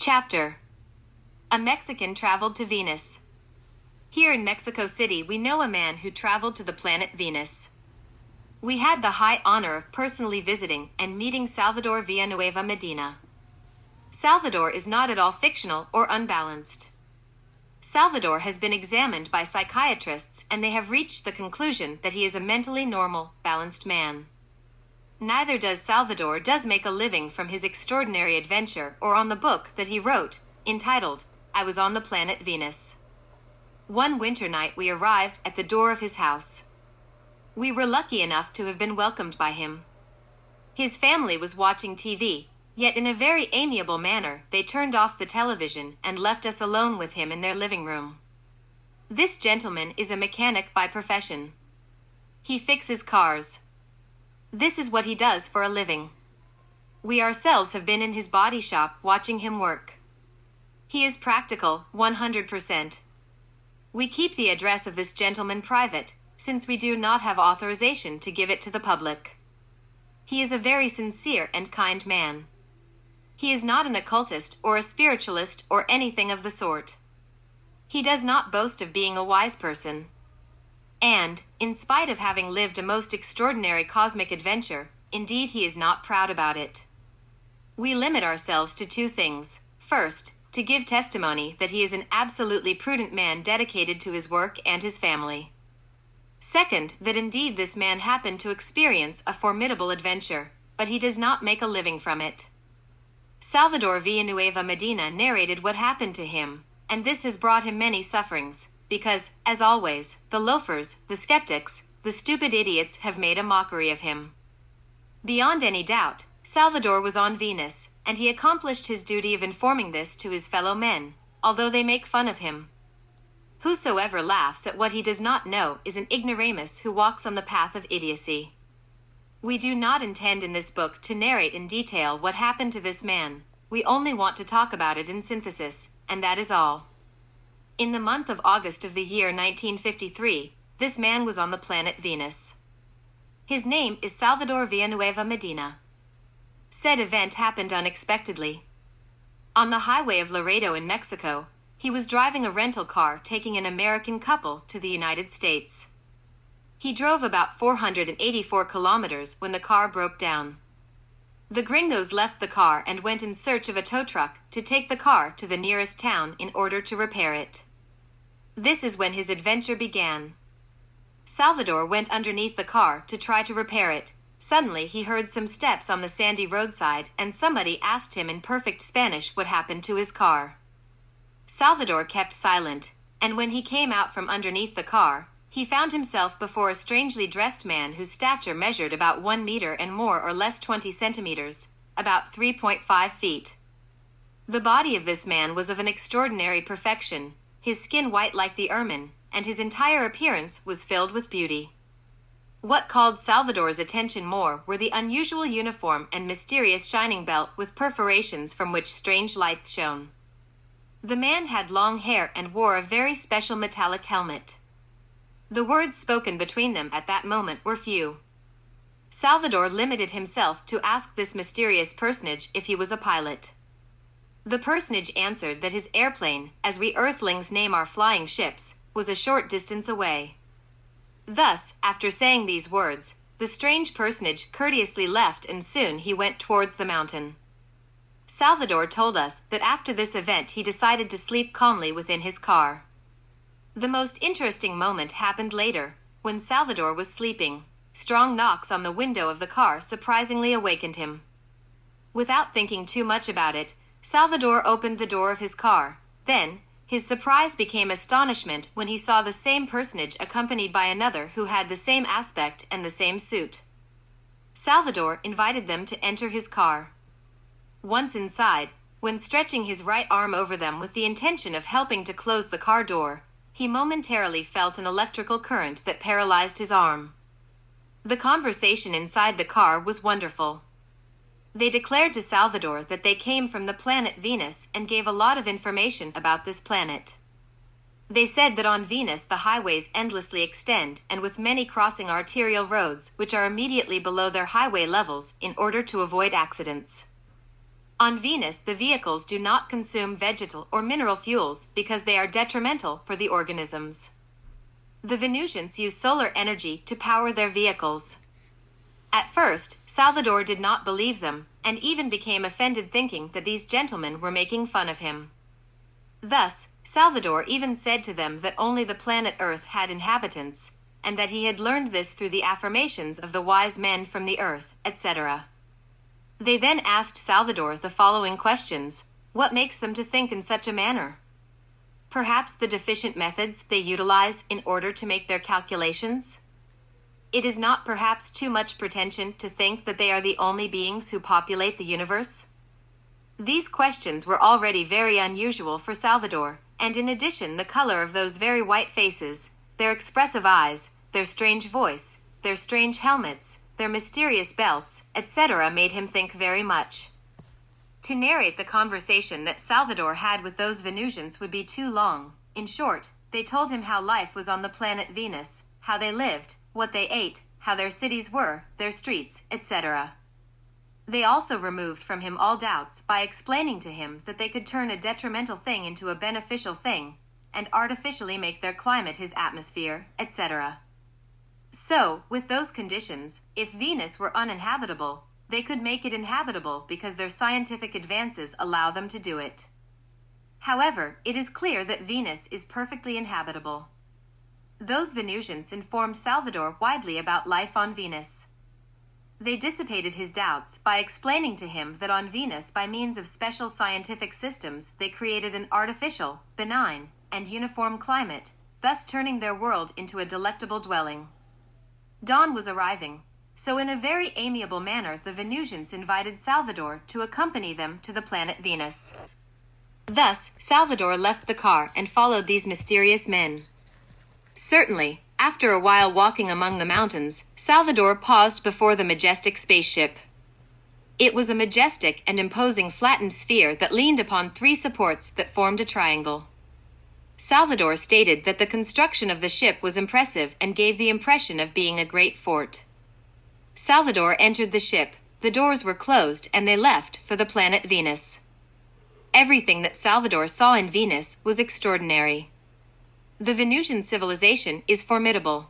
Chapter: A Mexican Traveled to Venus. Here in Mexico City we know a man who traveled to the planet Venus. We had the high honor of personally visiting and meeting Salvador Villanueva Medina. Salvador is not at all fictional or unbalanced. Salvador has been examined by psychiatrists and they have reached the conclusion that he is a mentally normal, balanced man. Neither does Salvador make a living from his extraordinary adventure or on the book that he wrote, entitled, I Was on the Planet Venus. One winter night we arrived at the door of his house. We were lucky enough to have been welcomed by him. His family was watching TV, yet in a very amiable manner they turned off the television and left us alone with him in their living room. This gentleman is a mechanic by profession. He fixes cars. This is what he does for a living. We ourselves have been in his body shop watching him work. He is practical, 100%. We keep the address of this gentleman private, since we do not have authorization to give it to the public. He is a very sincere and kind man. He is not an occultist or a spiritualist or anything of the sort. He does not boast of being a wise person. And, in spite of having lived a most extraordinary cosmic adventure, indeed he is not proud about it. We limit ourselves to two things. First, to give testimony that he is an absolutely prudent man dedicated to his work and his family. Second, that indeed this man happened to experience a formidable adventure, but he does not make a living from it. Salvador Villanueva Medina narrated what happened to him, and this has brought him many sufferings, because, as always, the loafers, the skeptics, the stupid idiots have made a mockery of him. Beyond any doubt, Salvador was on Venus, and he accomplished his duty of informing this to his fellow men, although they make fun of him. Whosoever laughs at what he does not know is an ignoramus who walks on the path of idiocy. We do not intend in this book to narrate in detail what happened to this man. We only want to talk about it in synthesis, and that is all. In the month of August of the year 1953, this man was on the planet Venus. His name is Salvador Villanueva Medina. Said event happened unexpectedly. On the highway of Laredo in Mexico, he was driving a rental car taking an American couple to the United States. He drove about 484 kilometers when the car broke down. The gringos left the car and went in search of a tow truck to take the car to the nearest town in order to repair it. This is when his adventure began. Salvador went underneath the car to try to repair it. Suddenly he heard some steps on the sandy roadside and somebody asked him in perfect Spanish what happened to his car. Salvador kept silent, and when he came out from underneath the car, he found himself before a strangely dressed man whose stature measured about 1 meter and more or less 20 centimeters, about 3.5 feet. The body of this man was of an extraordinary perfection, his skin white like the ermine, and his entire appearance was filled with beauty. What called Salvador's attention more were the unusual uniform and mysterious shining belt with perforations from which strange lights shone. The man had long hair and wore a very special metallic helmet. The words spoken between them at that moment were few. Salvador limited himself to ask this mysterious personage if he was a pilot. The personage answered that his airplane, as we Earthlings name our flying ships, was a short distance away. Thus, after saying these words, the strange personage courteously left and soon he went towards the mountain. Salvador told us that after this event he decided to sleep calmly within his car. The most interesting moment happened later, when Salvador was sleeping. Strong knocks on the window of the car surprisingly awakened him. Without thinking too much about it, Salvador opened the door of his car. Then, his surprise became astonishment when he saw the same personage accompanied by another who had the same aspect and the same suit. Salvador invited them to enter his car. Once inside, when stretching his right arm over them with the intention of helping to close the car door, he momentarily felt an electrical current that paralyzed his arm. The conversation inside the car was wonderful. They declared to Salvador that they came from the planet Venus and gave a lot of information about this planet. They said that on Venus the highways endlessly extend and with many crossing arterial roads which are immediately below their highway levels in order to avoid accidents. On Venus, the vehicles do not consume vegetal or mineral fuels because they are detrimental for the organisms. The Venusians use solar energy to power their vehicles. At first, Salvador did not believe them, and even became offended thinking that these gentlemen were making fun of him. Thus, Salvador even said to them that only the planet Earth had inhabitants, and that he had learned this through the affirmations of the wise men from the earth, etc. They then asked Salvador the following questions: what makes them to think in such a manner? Perhaps the deficient methods they utilize in order to make their calculations? It is not perhaps too much pretension to think that they are the only beings who populate the universe? These questions were already very unusual for Salvador, and in addition the color of those very white faces, their expressive eyes, their strange voice, their strange helmets, their mysterious belts, etc. made him think very much. To narrate the conversation that Salvador had with those Venusians would be too long. In short, they told him how life was on the planet Venus, how they lived, what they ate, how their cities were, their streets, etc. They also removed from him all doubts by explaining to him that they could turn a detrimental thing into a beneficial thing, and artificially make their climate his atmosphere, etc. So, with those conditions, if Venus were uninhabitable, they could make it inhabitable because their scientific advances allow them to do it. However, it is clear that Venus is perfectly inhabitable. Those Venusians informed Salvador widely about life on Venus. They dissipated his doubts by explaining to him that on Venus, by means of special scientific systems, they created an artificial, benign, and uniform climate, thus turning their world into a delectable dwelling. Dawn was arriving, so in a very amiable manner the Venusians invited Salvador to accompany them to the planet Venus. Thus, Salvador left the car and followed these mysterious men. Certainly, after a while walking among the mountains, Salvador paused before the majestic spaceship. It was a majestic and imposing flattened sphere that leaned upon three supports that formed a triangle. Salvador stated that the construction of the ship was impressive and gave the impression of being a great fort. Salvador entered the ship, the doors were closed, and they left for the planet Venus. Everything that Salvador saw in Venus was extraordinary. The Venusian civilization is formidable.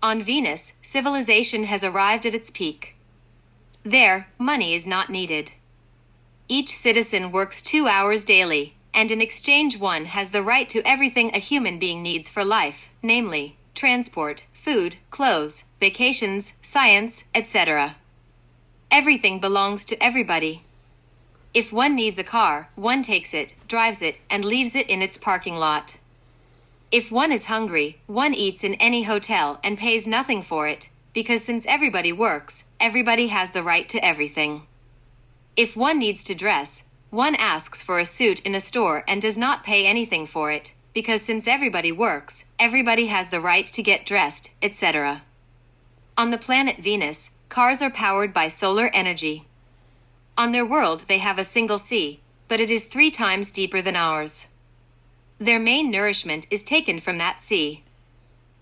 On Venus, civilization has arrived at its peak. There, money is not needed. Each citizen works 2 hours daily, and in exchange one has the right to everything a human being needs for life, namely, transport, food, clothes, vacations, science, etc. Everything belongs to everybody. If one needs a car, one takes it, drives it, and leaves it in its parking lot. If one is hungry, one eats in any hotel and pays nothing for it, because since everybody works, everybody has the right to everything. If one needs to dress, one asks for a suit in a store and does not pay anything for it, because since everybody works, everybody has the right to get dressed, etc. On the planet Venus, cars are powered by solar energy. On their world they have a single sea, but it is 3 times deeper than ours. Their main nourishment is taken from that sea.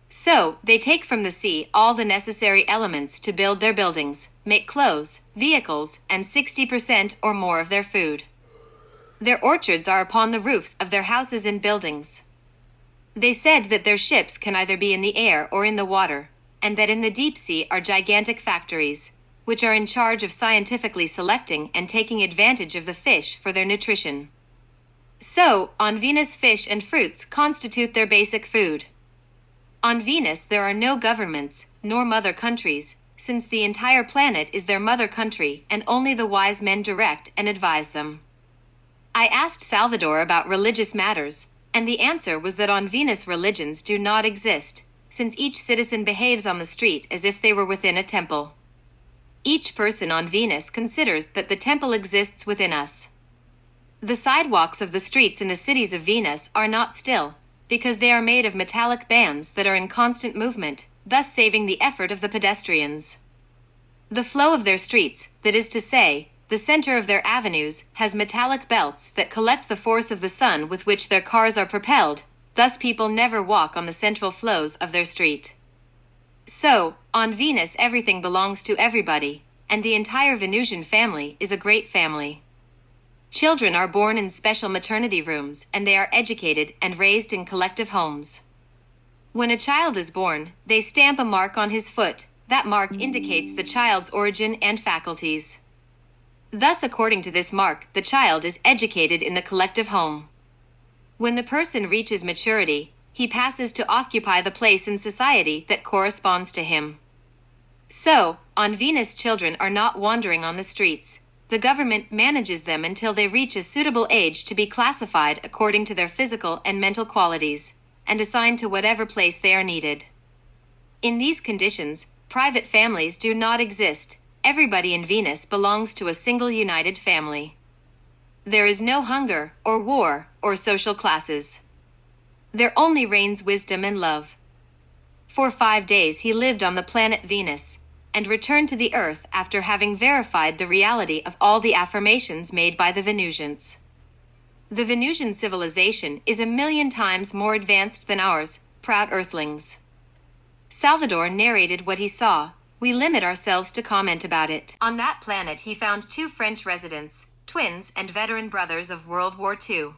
So, they take from the sea all the necessary elements to build their buildings, make clothes, vehicles, and 60% or more of their food. Their orchards are upon the roofs of their houses and buildings. They said that their ships can either be in the air or in the water, and that in the deep sea are gigantic factories, which are in charge of scientifically selecting and taking advantage of the fish for their nutrition. So, on Venus, fish and fruits constitute their basic food. On Venus there are no governments, nor mother countries, since the entire planet is their mother country and only the wise men direct and advise them. I asked Salvador about religious matters, and the answer was that on Venus religions do not exist, since each citizen behaves on the street as if they were within a temple. Each person on Venus considers that the temple exists within us. The sidewalks of the streets in the cities of Venus are not still, because they are made of metallic bands that are in constant movement, thus saving the effort of the pedestrians. The flow of their streets, that is to say, the center of their avenues, has metallic belts that collect the force of the sun with which their cars are propelled, thus people never walk on the central flows of their street. So, on Venus everything belongs to everybody, and the entire Venusian family is a great family. Children are born in special maternity rooms, and they are educated and raised in collective homes. When a child is born, they stamp a mark on his foot. That mark indicates the child's origin and faculties. Thus, according to this mark, the child is educated in the collective home. When the person reaches maturity, he passes to occupy the place in society that corresponds to him. So, on Venus, children are not wandering on the streets. The government manages them until they reach a suitable age to be classified according to their physical and mental qualities, and assigned to whatever place they are needed. In these conditions, private families do not exist. Everybody in Venus belongs to a single united family. There is no hunger, or war, or social classes. There only reigns wisdom and love. For 5 days he lived on the planet Venus, and returned to the Earth after having verified the reality of all the affirmations made by the Venusians. The Venusian civilization is 1,000,000 times more advanced than ours, proud Earthlings. Salvador narrated what he saw. We limit ourselves to comment about it. On that planet he found 2 French residents, twins and veteran brothers of World War II.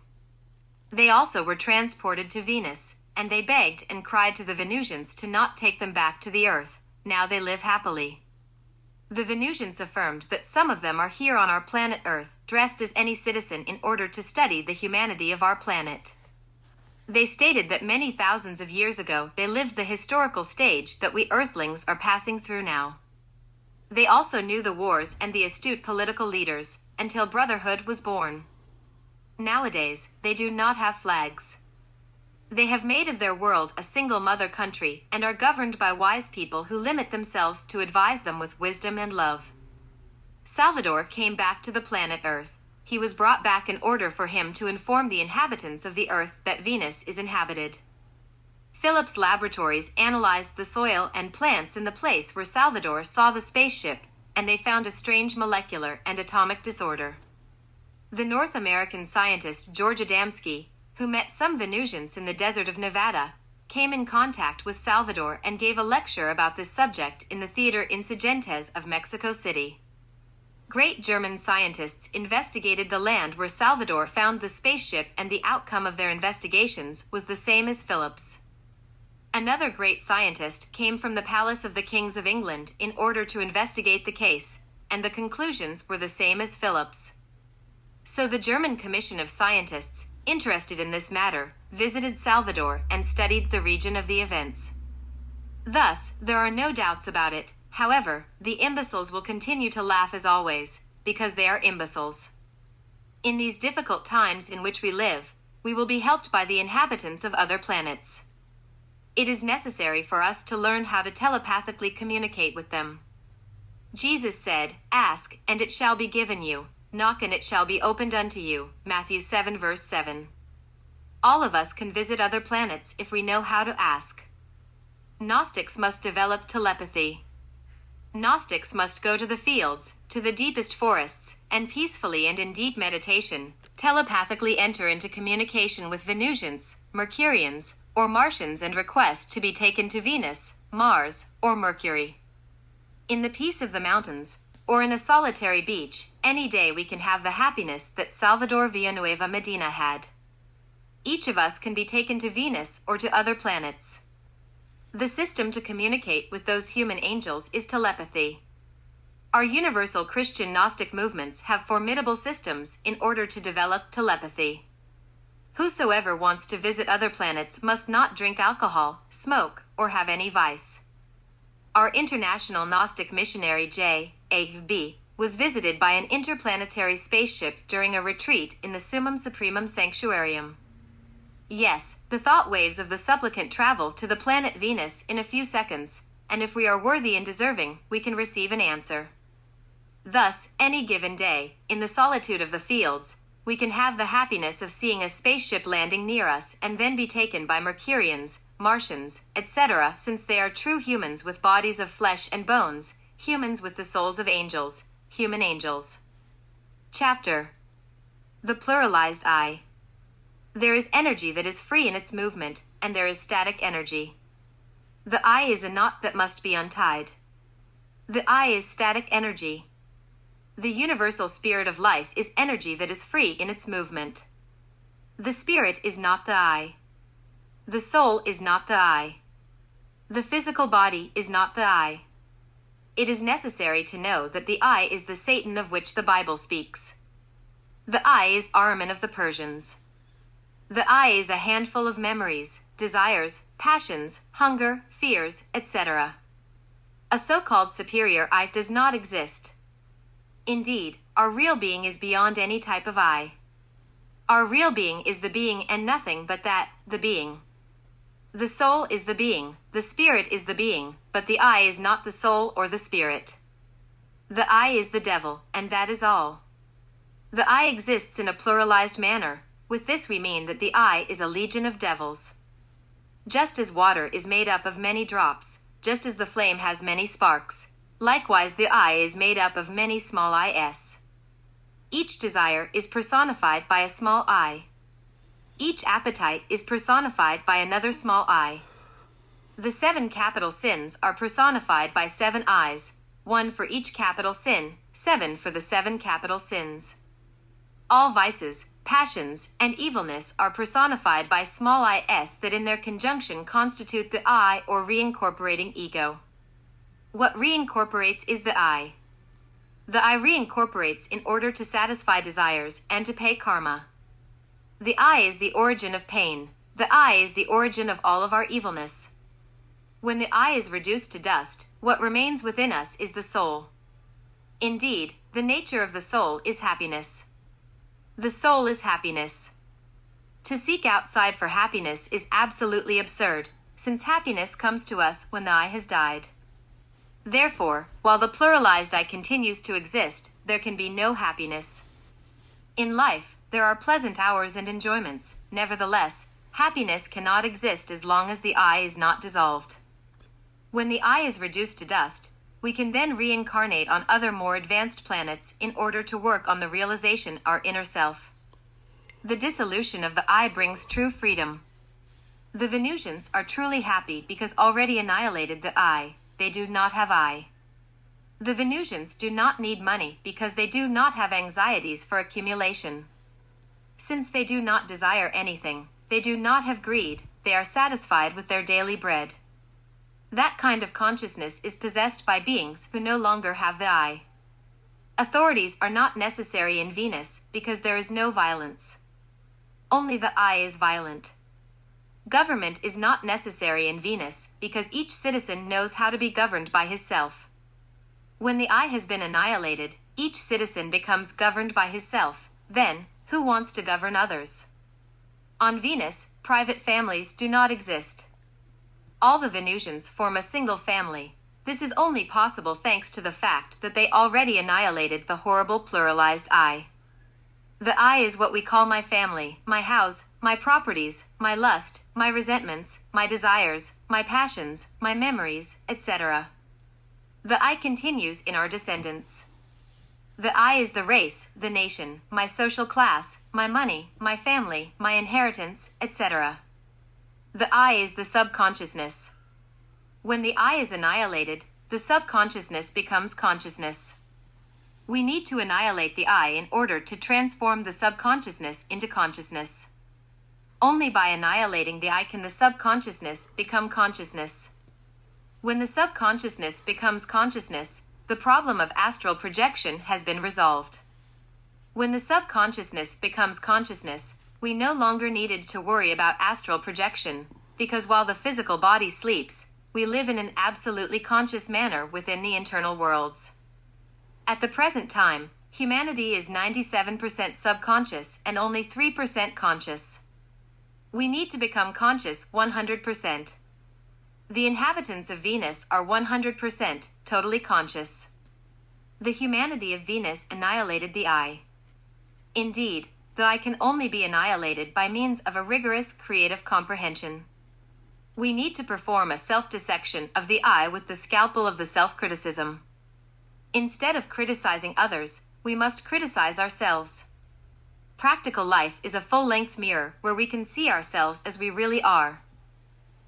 They also were transported to Venus, and they begged and cried to the Venusians to not take them back to the Earth. Now they live happily. The Venusians affirmed that some of them are here on our planet Earth, dressed as any citizen in order to study the humanity of our planet. They stated that many thousands of years ago they lived the historical stage that we Earthlings are passing through now. They also knew the wars and the astute political leaders, until brotherhood was born. Nowadays, they do not have flags. They have made of their world a single mother country and are governed by wise people who limit themselves to advise them with wisdom and love. Salvador came back to the planet Earth. He was brought back in order for him to inform the inhabitants of the Earth that Venus is inhabited. Phillips laboratories analyzed the soil and plants in the place where Salvador saw the spaceship, and they found a strange molecular and atomic disorder. The North American scientist George Adamski, who met some Venusians in the desert of Nevada, came in contact with Salvador and gave a lecture about this subject in the Theater Insurgentes of Mexico City. Great German scientists investigated the land where Salvador found the spaceship, and the outcome of their investigations was the same as Phillips. Another great scientist came from the Palace of the Kings of England in order to investigate the case, and the conclusions were the same as Phillips. So the German Commission of Scientists, interested in this matter, visited Salvador and studied the region of the events. Thus, there are no doubts about it. However, the imbeciles will continue to laugh as always, because they are imbeciles. In these difficult times in which we live, we will be helped by the inhabitants of other planets. It is necessary for us to learn how to telepathically communicate with them. Jesus said, "Ask, and it shall be given you. Knock, and it shall be opened unto you." Matthew 7 verse 7. All of us can visit other planets if we know how to ask. Gnostics must develop telepathy. Gnostics must go to the fields, to the deepest forests, and peacefully and in deep meditation, telepathically enter into communication with Venusians, Mercurians, or Martians and request to be taken to Venus, Mars, or Mercury. In the peace of the mountains, or in a solitary beach, any day we can have the happiness that Salvador Villanueva Medina had. Each of us can be taken to Venus or to other planets. The system to communicate with those human angels is telepathy. Our universal Christian Gnostic movements have formidable systems in order to develop telepathy. Whosoever wants to visit other planets must not drink alcohol, smoke, or have any vice. Our international Gnostic missionary J.A.B. was visited by an interplanetary spaceship during a retreat in the Summum Supremum Sanctuarium. Yes, the thought waves of the supplicant travel to the planet Venus in a few seconds, and if we are worthy and deserving, we can receive an answer. Thus, any given day, in the solitude of the fields, we can have the happiness of seeing a spaceship landing near us and then be taken by Mercurians, Martians, etc., since they are true humans with bodies of flesh and bones, humans with the souls of angels, human angels. Chapter: The Pluralized I. There is energy that is free in its movement, and there is static energy. The I is a knot that must be untied. The I is static energy. The universal spirit of life is energy that is free in its movement. The spirit is not the I. The soul is not the I. The physical body is not the I. It is necessary to know that the I is the Satan of which the Bible speaks. The I is Ahriman of the Persians. The I is a handful of memories, desires, passions, hunger, fears, etc. A so-called superior I does not exist. Indeed, our real being is beyond any type of I. Our real being is the being and nothing but that, the being. The soul is the being, the spirit is the being, but the I is not the soul or the spirit. The I is the devil, and that is all. The I exists in a pluralized manner. With this we mean that the I is a legion of devils. Just as water is made up of many drops, just as the flame has many sparks, likewise the I is made up of many small is. Each desire is personified by a small I. Each appetite is personified by another small I. The 7 capital sins are personified by 7 I's, 1 for each capital sin, 7 for the 7 capital sins. All vices, passions, and evilness are personified by small is that in their conjunction constitute the I or reincorporating ego. What reincorporates is the I. The I reincorporates in order to satisfy desires and to pay karma. The I is the origin of pain. The I is the origin of all of our evilness. When the I is reduced to dust, what remains within us is the soul. Indeed, the nature of the soul is happiness. The soul is happiness. To seek outside for happiness is absolutely absurd, since happiness comes to us when the I has died. Therefore, while the pluralized I continues to exist, there can be no happiness. In life, there are pleasant hours and enjoyments. Nevertheless, happiness cannot exist as long as the I is not dissolved. When the I is reduced to dust, we can then reincarnate on other more advanced planets in order to work on the realization of our inner self. The dissolution of the I brings true freedom. The Venusians are truly happy because already annihilated the I. They do not have I. The Venusians do not need money because they do not have anxieties for accumulation. Since they do not desire anything, they do not have greed, they are satisfied with their daily bread. That kind of consciousness is possessed by beings who no longer have the I. Authorities are not necessary in Venus because there is no violence. Only the I is violent. Government is not necessary in Venus because each citizen knows how to be governed by himself. When the I has been annihilated, each citizen becomes governed by himself. Then, who wants to govern others? On Venus, private families do not exist. All the Venusians form a single family. This is only possible thanks to the fact that they already annihilated the horrible pluralized I. The I is what we call my family, my house, my properties, my lust, my resentments, my desires, my passions, my memories, etc. The I continues in our descendants. The I is the race, the nation, my social class, my money, my family, my inheritance, etc. The I is the subconsciousness. When the I is annihilated, the subconsciousness becomes consciousness. We need to annihilate the I in order to transform the subconsciousness into consciousness. Only by annihilating the I can the subconsciousness become consciousness. When the subconsciousness becomes consciousness, the problem of astral projection has been resolved. When the subconsciousness becomes consciousness, we no longer needed to worry about astral projection, because while the physical body sleeps, we live in an absolutely conscious manner within the internal worlds. At the present time, humanity is 97% subconscious and only 3% conscious. We need to become conscious 100%. The inhabitants of Venus are 100% totally conscious. The humanity of Venus annihilated the I. Indeed, the I can only be annihilated by means of a rigorous creative comprehension. We need to perform a self-dissection of the I with the scalpel of the self-criticism. Instead of criticizing others, we must criticize ourselves. Practical life is a full-length mirror where we can see ourselves as we really are.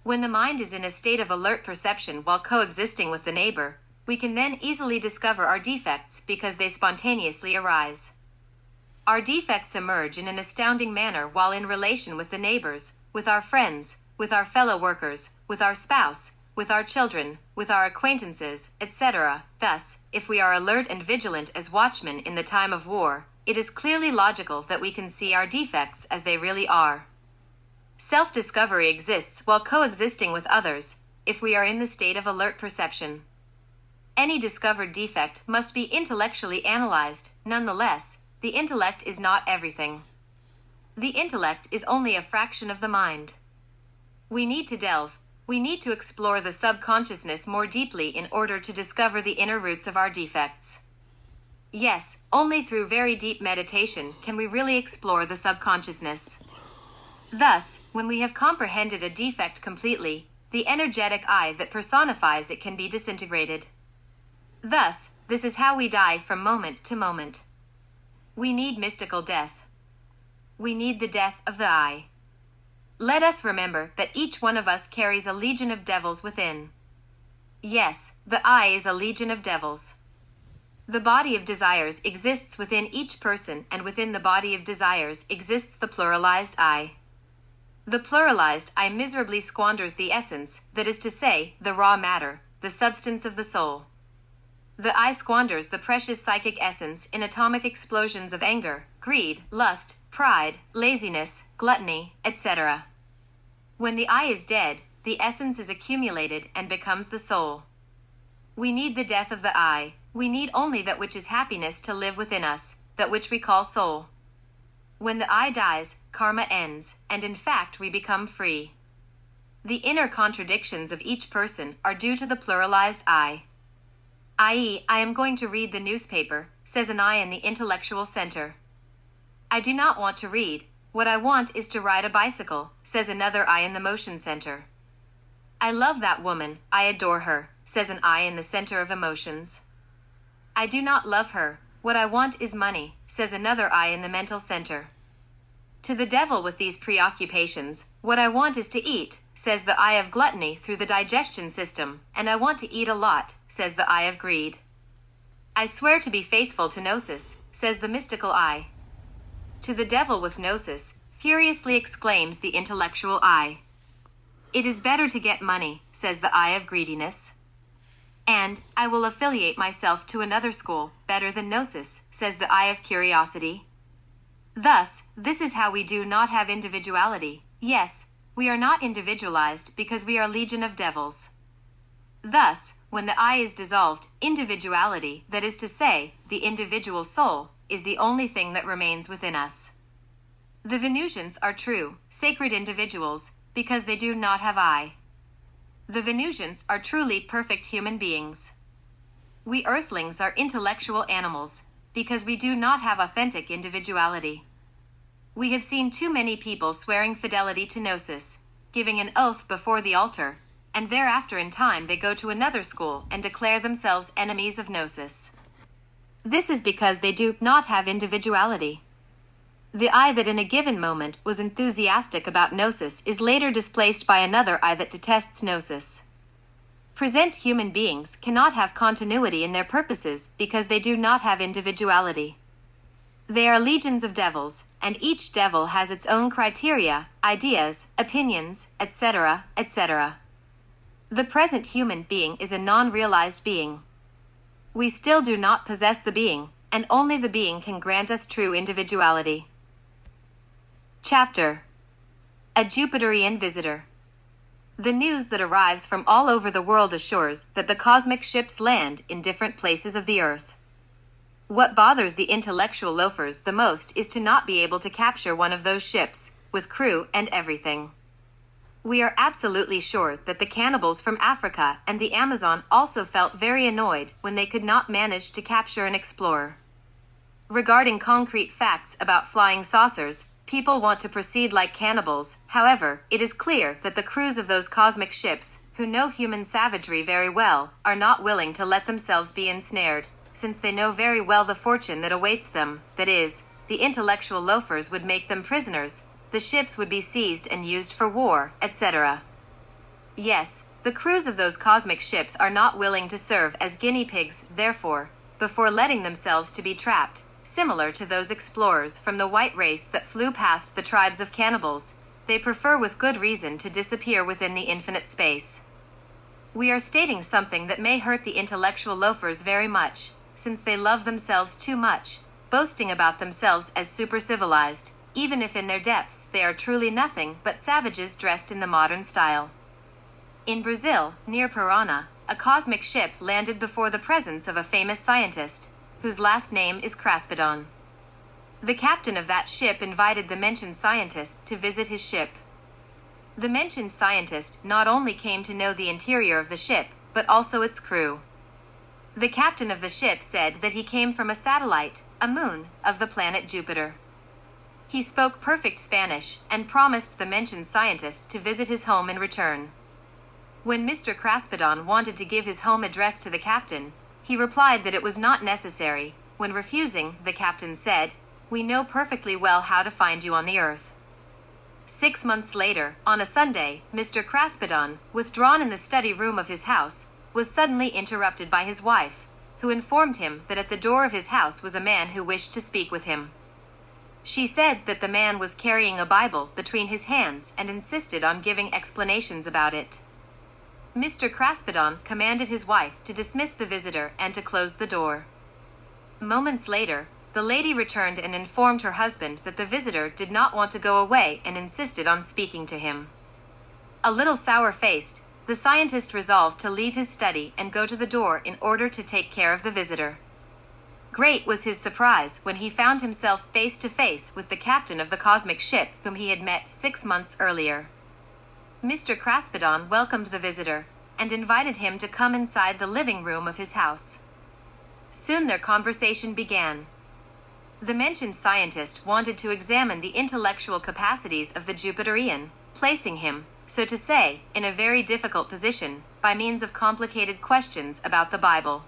When the mind is in a state of alert perception while coexisting with the neighbor, We can then easily discover our defects because they spontaneously arise. Our defects emerge in an astounding manner while in relation with the neighbors, with our friends, with our fellow workers, with our spouse, with our children, with our acquaintances, etc. Thus, if we are alert and vigilant as watchmen in the time of war, it is clearly logical that we can see our defects as they really are. Self-discovery exists while coexisting with others, if we are in the state of alert perception. Any discovered defect must be intellectually analyzed. Nonetheless, the intellect is not everything. The intellect is only a fraction of the mind. We need to delve, we need to explore the subconsciousness more deeply in order to discover the inner roots of our defects. Yes, only through very deep meditation can we really explore the subconsciousness. Thus, when we have comprehended a defect completely, the energetic I that personifies it can be disintegrated. Thus, this is how we die from moment to moment. We need mystical death. We need the death of the I. Let us remember that each one of us carries a legion of devils within. Yes, the I is a legion of devils. The body of desires exists within each person, and within the body of desires exists the pluralized I. The pluralized I miserably squanders the essence, that is to say, the raw matter, the substance of the soul. The I squanders the precious psychic essence in atomic explosions of anger, greed, lust, pride, laziness, gluttony, etc. When the I is dead, the essence is accumulated and becomes the soul. We need the death of the I. We need only that which is happiness to live within us, that which we call soul. When the I dies, karma ends, and in fact we become free. The inner contradictions of each person are due to the pluralized I. I.e., I am going to read the newspaper, says an I in the intellectual center. I do not want to read. What I want is to ride a bicycle, says another I in the motion center. I love that woman, I adore her, says an I in the center of emotions. I do not love her. What I want is money, says another I in the mental center. To the devil with these preoccupations, what I want is to eat, says the I of gluttony through the digestion system, and I want to eat a lot, says the I of greed. I swear to be faithful to Gnosis, says the mystical I. To the devil with Gnosis, furiously exclaims the intellectual I. It is better to get money, says the I of greediness. And, I will affiliate myself to another school, better than Gnosis, says the I of curiosity. Thus, this is how we do not have individuality. Yes, we are not individualized because we are legion of devils. Thus, when the I is dissolved, individuality, that is to say, the individual soul, is the only thing that remains within us. The Venusians are true, sacred individuals, because they do not have I. The Venusians are truly perfect human beings. We earthlings are intellectual animals, because we do not have authentic individuality. We have seen too many people swearing fidelity to Gnosis, giving an oath before the altar, and thereafter in time they go to another school and declare themselves enemies of Gnosis. This is because they do not have individuality. The I that in a given moment was enthusiastic about Gnosis is later displaced by another I that detests Gnosis. Present human beings cannot have continuity in their purposes because they do not have individuality. They are legions of devils, and each devil has its own criteria, ideas, opinions, etc., etc. The present human being is a non-realized being. We still do not possess the being, and only the being can grant us true individuality. Chapter: A Jupiterian Visitor. The news that arrives from all over the world assures that the cosmic ships land in different places of the earth. What bothers the intellectual loafers the most is to not be able to capture one of those ships, with crew and everything. We are absolutely sure that the cannibals from Africa and the Amazon also felt very annoyed when they could not manage to capture an explorer. Regarding concrete facts about flying saucers, people want to proceed like cannibals. However, it is clear that the crews of those cosmic ships, who know human savagery very well, are not willing to let themselves be ensnared, since they know very well the fortune that awaits them, that is, the intellectual loafers would make them prisoners, the ships would be seized and used for war, etc. Yes, The crews of those cosmic ships are not willing to serve as guinea pigs, therefore, before letting themselves to be trapped, similar to those explorers from the white race that flew past the tribes of cannibals, they prefer with good reason to disappear within the infinite space. We are stating something that may hurt the intellectual loafers very much, since they love themselves too much, boasting about themselves as super-civilized, even if in their depths they are truly nothing but savages dressed in the modern style. In Brazil, near Parana, a cosmic ship landed before the presence of a famous scientist, whose last name is Craspedon. The captain of that ship invited the mentioned scientist to visit his ship. The mentioned scientist not only came to know the interior of the ship, but also its crew. The captain of the ship said that he came from a satellite, a moon, of the planet Jupiter. He spoke perfect Spanish and promised the mentioned scientist to visit his home in return. When Mr. Craspedon wanted to give his home address to the captain, he replied that it was not necessary. When refusing, the captain said, "We know perfectly well how to find you on the earth." 6 months later, on a Sunday, Mr. Craspedon, withdrawn in the study room of his house, was suddenly interrupted by his wife, who informed him that at the door of his house was a man who wished to speak with him. She said that the man was carrying a Bible between his hands and insisted on giving explanations about it. Mr. Craspedon commanded his wife to dismiss the visitor and to close the door. Moments later, the lady returned and informed her husband that the visitor did not want to go away and insisted on speaking to him. A little sour-faced, the scientist resolved to leave his study and go to the door in order to take care of the visitor. Great was his surprise when he found himself face to face with the captain of the cosmic ship whom he had met 6 months earlier. Mr. Craspedon welcomed the visitor and invited him to come inside the living room of his house. Soon their conversation began. The mentioned scientist wanted to examine the intellectual capacities of the Jupiterian, placing him, so to say, in a very difficult position, by means of complicated questions about the Bible.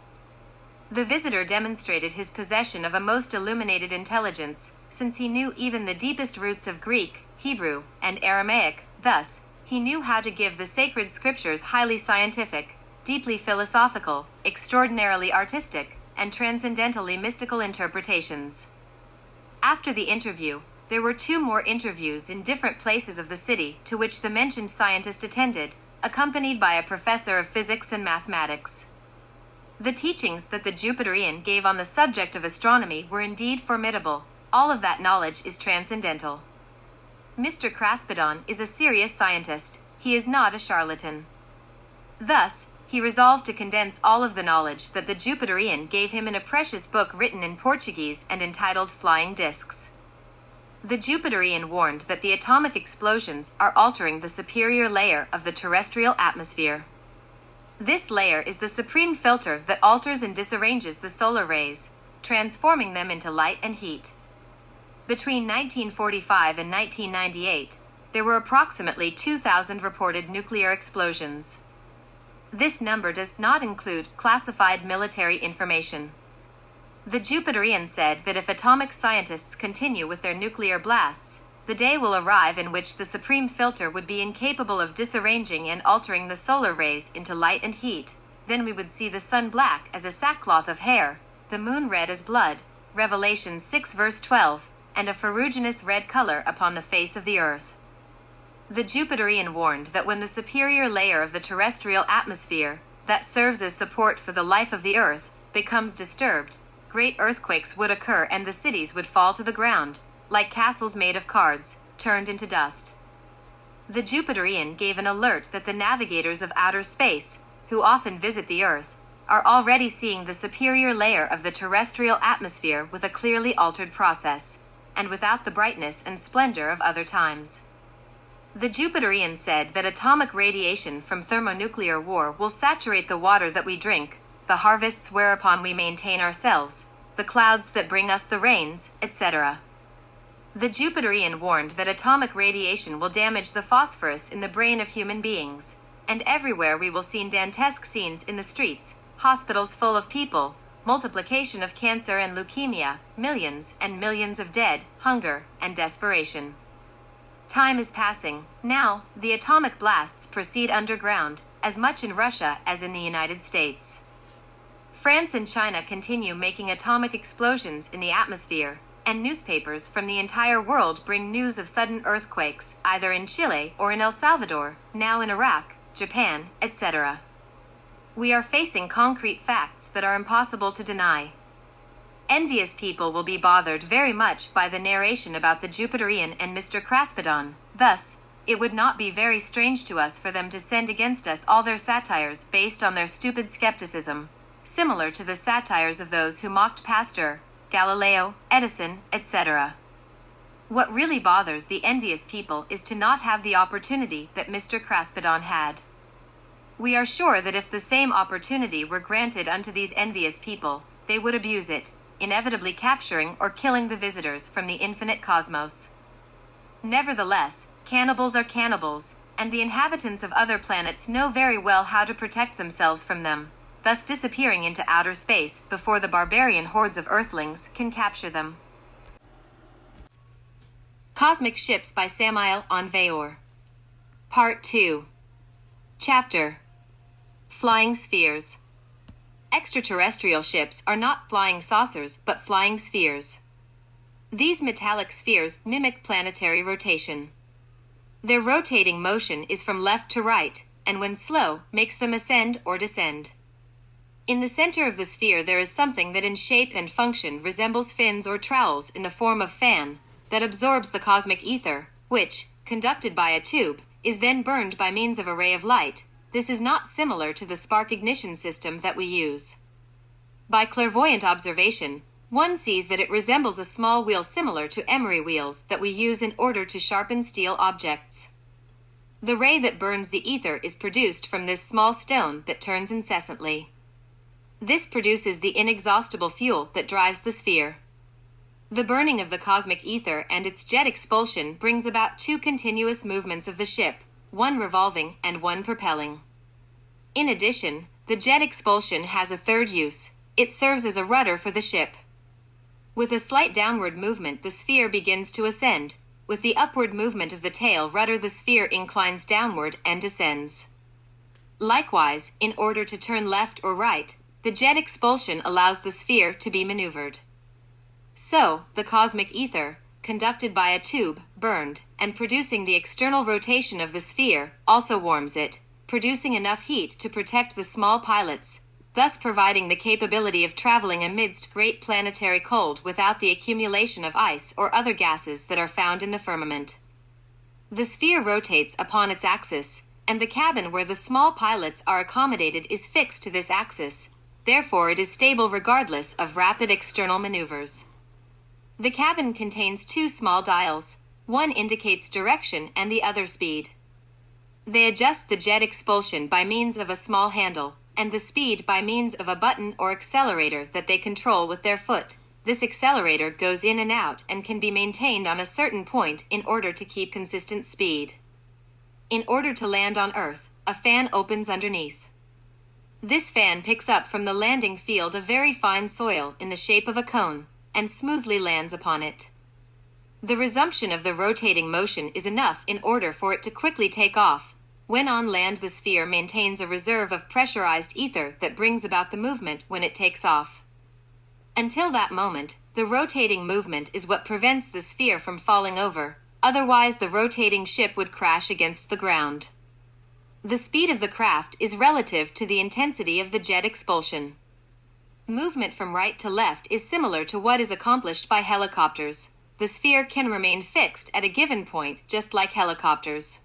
The visitor demonstrated his possession of a most illuminated intelligence, since he knew even the deepest roots of Greek, Hebrew, and Aramaic. Thus, he knew how to give the sacred scriptures highly scientific, deeply philosophical, extraordinarily artistic, and transcendentally mystical interpretations. After the interview, there were 2 more interviews in different places of the city to which the mentioned scientist attended, accompanied by a professor of physics and mathematics. The teachings that the Jupiterian gave on the subject of astronomy were indeed formidable. All of that knowledge is transcendental. Mr. Craspedon is a serious scientist. He is not a charlatan. Thus, he resolved to condense all of the knowledge that the Jupiterian gave him in a precious book written in Portuguese and entitled Flying Discs. The Jupiterian warned that the atomic explosions are altering the superior layer of the terrestrial atmosphere. This layer is the supreme filter that alters and disarranges the solar rays, transforming them into light and heat. Between 1945 and 1998, there were approximately 2,000 reported nuclear explosions. This number does not include classified military information. The Jupiterian said that if atomic scientists continue with their nuclear blasts, the day will arrive in which the supreme filter would be incapable of disarranging and altering the solar rays into light and heat. Then we would see the sun black as a sackcloth of hair, the moon red as blood, Revelation 6 verse 12, and a ferruginous red color upon the face of the earth. The Jupiterian warned that when the superior layer of the terrestrial atmosphere, that serves as support for the life of the earth, becomes disturbed, great earthquakes would occur and the cities would fall to the ground, like castles made of cards, turned into dust. The Jupiterian gave an alert that the navigators of outer space, who often visit the earth, are already seeing the superior layer of the terrestrial atmosphere with a clearly altered process, and without the brightness and splendor of other times. The Jupiterian said that atomic radiation from thermonuclear war will saturate the water that we drink, the harvests whereupon we maintain ourselves, the clouds that bring us the rains, etc. The Jupiterian warned that atomic radiation will damage the phosphorus in the brain of human beings, and everywhere we will see dantesque scenes in the streets, hospitals full of people, multiplication of cancer and leukemia, millions and millions of dead, hunger, and desperation. Time is passing. Now, the atomic blasts proceed underground, as much in Russia as in the United States. France and China continue making atomic explosions in the atmosphere, and newspapers from the entire world bring news of sudden earthquakes, either in Chile or in El Salvador, now in Iraq, Japan, etc. We are facing concrete facts that are impossible to deny. Envious people will be bothered very much by the narration about the Jupiterian and Mr. Kraspedon. Thus, it would not be very strange to us for them to send against us all their satires based on their stupid skepticism, similar to the satires of those who mocked Pasteur, Galileo, Edison, etc. What really bothers the envious people is to not have the opportunity that Mr. Kraspedon had. We are sure that if the same opportunity were granted unto these envious people, they would abuse it, inevitably capturing or killing the visitors from the infinite cosmos. Nevertheless, cannibals are cannibals, and the inhabitants of other planets know very well how to protect themselves from them, thus disappearing into outer space before the barbarian hordes of Earthlings can capture them. Cosmic Ships by Samael Aun Weor. Part 2. Chapter: Flying Spheres. Extraterrestrial ships are not flying saucers but flying spheres. These metallic spheres mimic planetary rotation. Their rotating motion is from left to right, and when slow, makes them ascend or descend. In the center of the sphere there is something that in shape and function resembles fins or trowels in the form of fan, that absorbs the cosmic ether, which, conducted by a tube, is then burned by means of a ray of light. This is not similar to the spark ignition system that we use. By clairvoyant observation, one sees that it resembles a small wheel similar to emery wheels that we use in order to sharpen steel objects. The ray that burns the ether is produced from this small stone that turns incessantly. This produces the inexhaustible fuel that drives the sphere. The burning of the cosmic ether and its jet expulsion brings about two continuous movements of the ship, one revolving and one propelling. In addition, the jet expulsion has a third use: it serves as a rudder for the ship. With a slight downward movement the sphere begins to ascend. With the upward movement of the tail rudder the sphere inclines downward and descends. Likewise, in order to turn left or right, the jet expulsion allows the sphere to be maneuvered. So, the cosmic ether, conducted by a tube, burned, and producing the external rotation of the sphere, also warms it, producing enough heat to protect the small pilots, thus providing the capability of traveling amidst great planetary cold without the accumulation of ice or other gases that are found in the firmament. The sphere rotates upon its axis, and the cabin where the small pilots are accommodated is fixed to this axis, therefore it is stable regardless of rapid external maneuvers. The cabin contains two small dials, one indicates direction and the other speed. They adjust the jet expulsion by means of a small handle, and the speed by means of a button or accelerator that they control with their foot. This accelerator goes in and out and can be maintained on a certain point in order to keep consistent speed. In order to land on Earth, a fan opens underneath. This fan picks up from the landing field a very fine soil in the shape of a cone, and smoothly lands upon it. The resumption of the rotating motion is enough in order for it to quickly take off. When on land the sphere maintains a reserve of pressurized ether that brings about the movement when it takes off. Until that moment, the rotating movement is what prevents the sphere from falling over, otherwise the rotating ship would crash against the ground. The speed of the craft is relative to the intensity of the jet expulsion. Movement from right to left is similar to what is accomplished by helicopters. The sphere can remain fixed at a given point just like helicopters.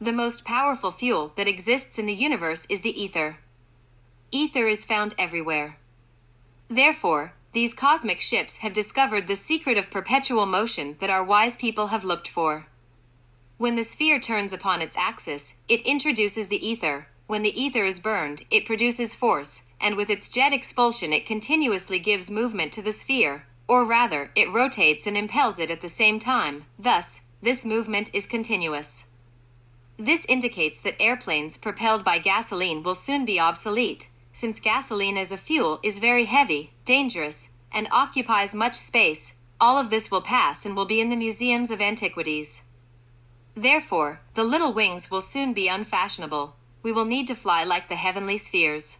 The most powerful fuel that exists in the universe is the ether. Ether is found everywhere. Therefore, these cosmic ships have discovered the secret of perpetual motion that our wise people have looked for. When the sphere turns upon its axis, it introduces the ether. When the ether is burned, it produces force, and with its jet expulsion it continuously gives movement to the sphere, or rather, it rotates and impels it at the same time. Thus, this movement is continuous. This indicates that airplanes propelled by gasoline will soon be obsolete, since gasoline as a fuel is very heavy, dangerous, and occupies much space. All of this will pass and will be in the museums of antiquities. Therefore, the little wings will soon be unfashionable. We will need to fly like the heavenly spheres.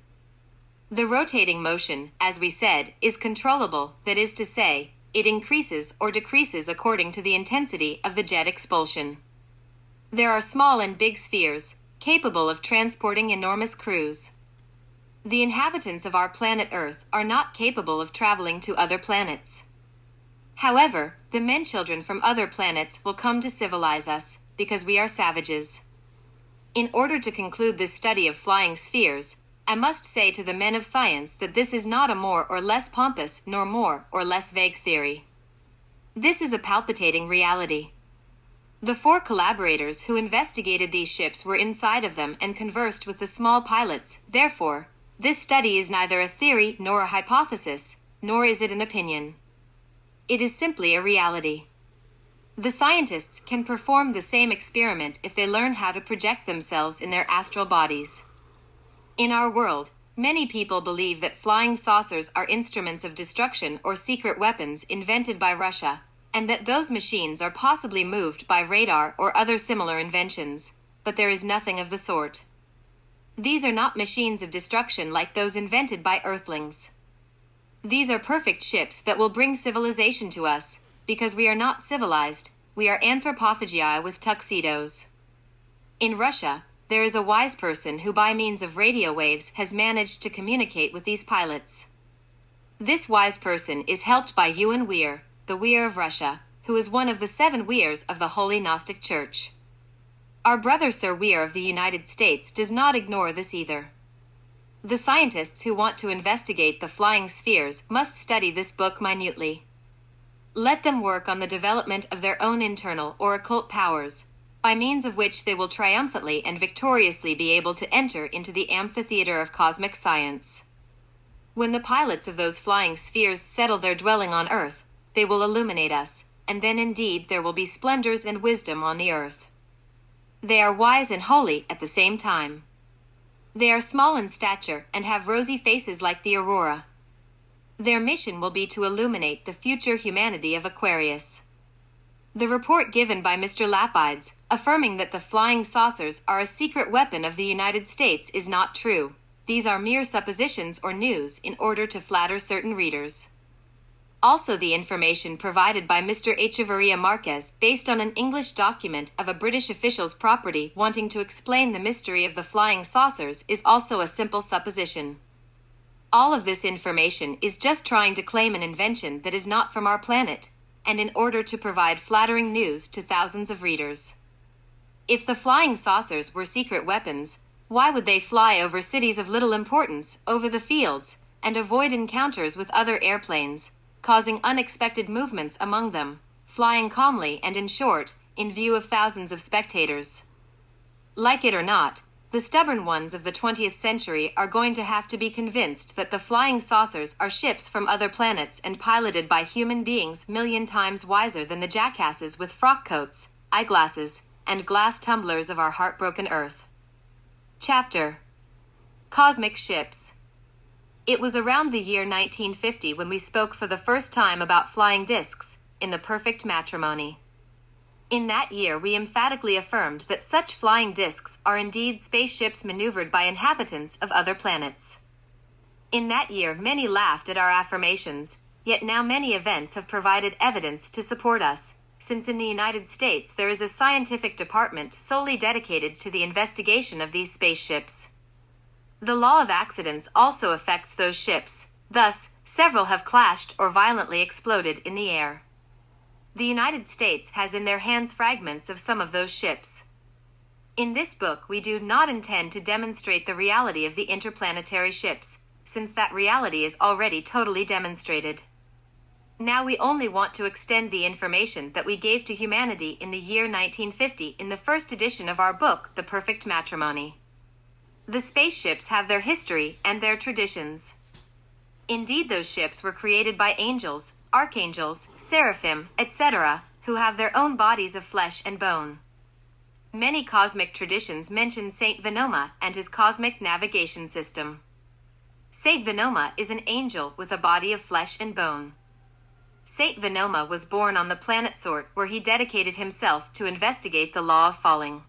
The rotating motion, as we said, is controllable, that is to say, it increases or decreases according to the intensity of the jet expulsion. There are small and big spheres, capable of transporting enormous crews. The inhabitants of our planet Earth are not capable of traveling to other planets. However, the men-children from other planets will come to civilize us, because we are savages. In order to conclude this study of flying spheres, I must say to the men of science that this is not a more or less pompous nor more or less vague theory. This is a palpitating reality. The 4 collaborators who investigated these ships were inside of them and conversed with the small pilots. Therefore, this study is neither a theory nor a hypothesis, nor is it an opinion. It is simply a reality. The scientists can perform the same experiment if they learn how to project themselves in their astral bodies. In our world, many people believe that flying saucers are instruments of destruction or secret weapons invented by Russia, and that those machines are possibly moved by radar or other similar inventions, but there is nothing of the sort. These are not machines of destruction like those invented by Earthlings. These are perfect ships that will bring civilization to us, because we are not civilized, we are anthropophagi with tuxedos. In Russia, there is a wise person who by means of radio waves has managed to communicate with these pilots. This wise person is helped by Aun Weor, the Weor of Russia, who is one of the 7 Weors of the Holy Gnostic Church. Our brother Sir Weor of the United States does not ignore this either. The scientists who want to investigate the flying spheres must study this book minutely. Let them work on the development of their own internal or occult powers, by means of which they will triumphantly and victoriously be able to enter into the amphitheater of cosmic science. When the pilots of those flying spheres settle their dwelling on Earth, they will illuminate us, and then indeed there will be splendors and wisdom on the Earth. They are wise and holy at the same time. They are small in stature and have rosy faces like the aurora. Their mission will be to illuminate the future humanity of Aquarius. The report given by Mr. Lapides, affirming that the flying saucers are a secret weapon of the United States, is not true. These are mere suppositions or news in order to flatter certain readers. Also, the information provided by Mr. Echeverria Marquez, based on an English document of a British official's property wanting to explain the mystery of the flying saucers, is also a simple supposition. All of this information is just trying to claim an invention that is not from our planet, and in order to provide flattering news to thousands of readers. If the flying saucers were secret weapons, why would they fly over cities of little importance, over the fields, and avoid encounters with other airplanes, causing unexpected movements among them, flying calmly and in short, in view of thousands of spectators? Like it or not, the stubborn ones of the 20th century are going to have to be convinced that the flying saucers are ships from other planets and piloted by human beings 1,000,000 times wiser than the jackasses with frock coats, eyeglasses, and glass tumblers of our heartbroken Earth. Chapter: Cosmic Ships. It was around the year 1950 when we spoke for the first time about flying discs, in the Perfect Matrimony. In that year we emphatically affirmed that such flying discs are indeed spaceships maneuvered by inhabitants of other planets. In that year many laughed at our affirmations, yet now many events have provided evidence to support us, since in the United States there is a scientific department solely dedicated to the investigation of these spaceships. The law of accidents also affects those ships, thus, several have clashed or violently exploded in the air. The United States has in their hands fragments of some of those ships. In this book we do not intend to demonstrate the reality of the interplanetary ships, since that reality is already totally demonstrated. Now we only want to extend the information that we gave to humanity in the year 1950 in the first edition of our book, The Perfect Matrimony. The spaceships have their history and their traditions. Indeed, those ships were created by angels, archangels, seraphim, etc., who have their own bodies of flesh and bone. Many cosmic traditions mention Saint Venoma and his cosmic navigation system. Saint Venoma is an angel with a body of flesh and bone. Saint Venoma was born on the planet Sort, where he dedicated himself to investigate the law of falling.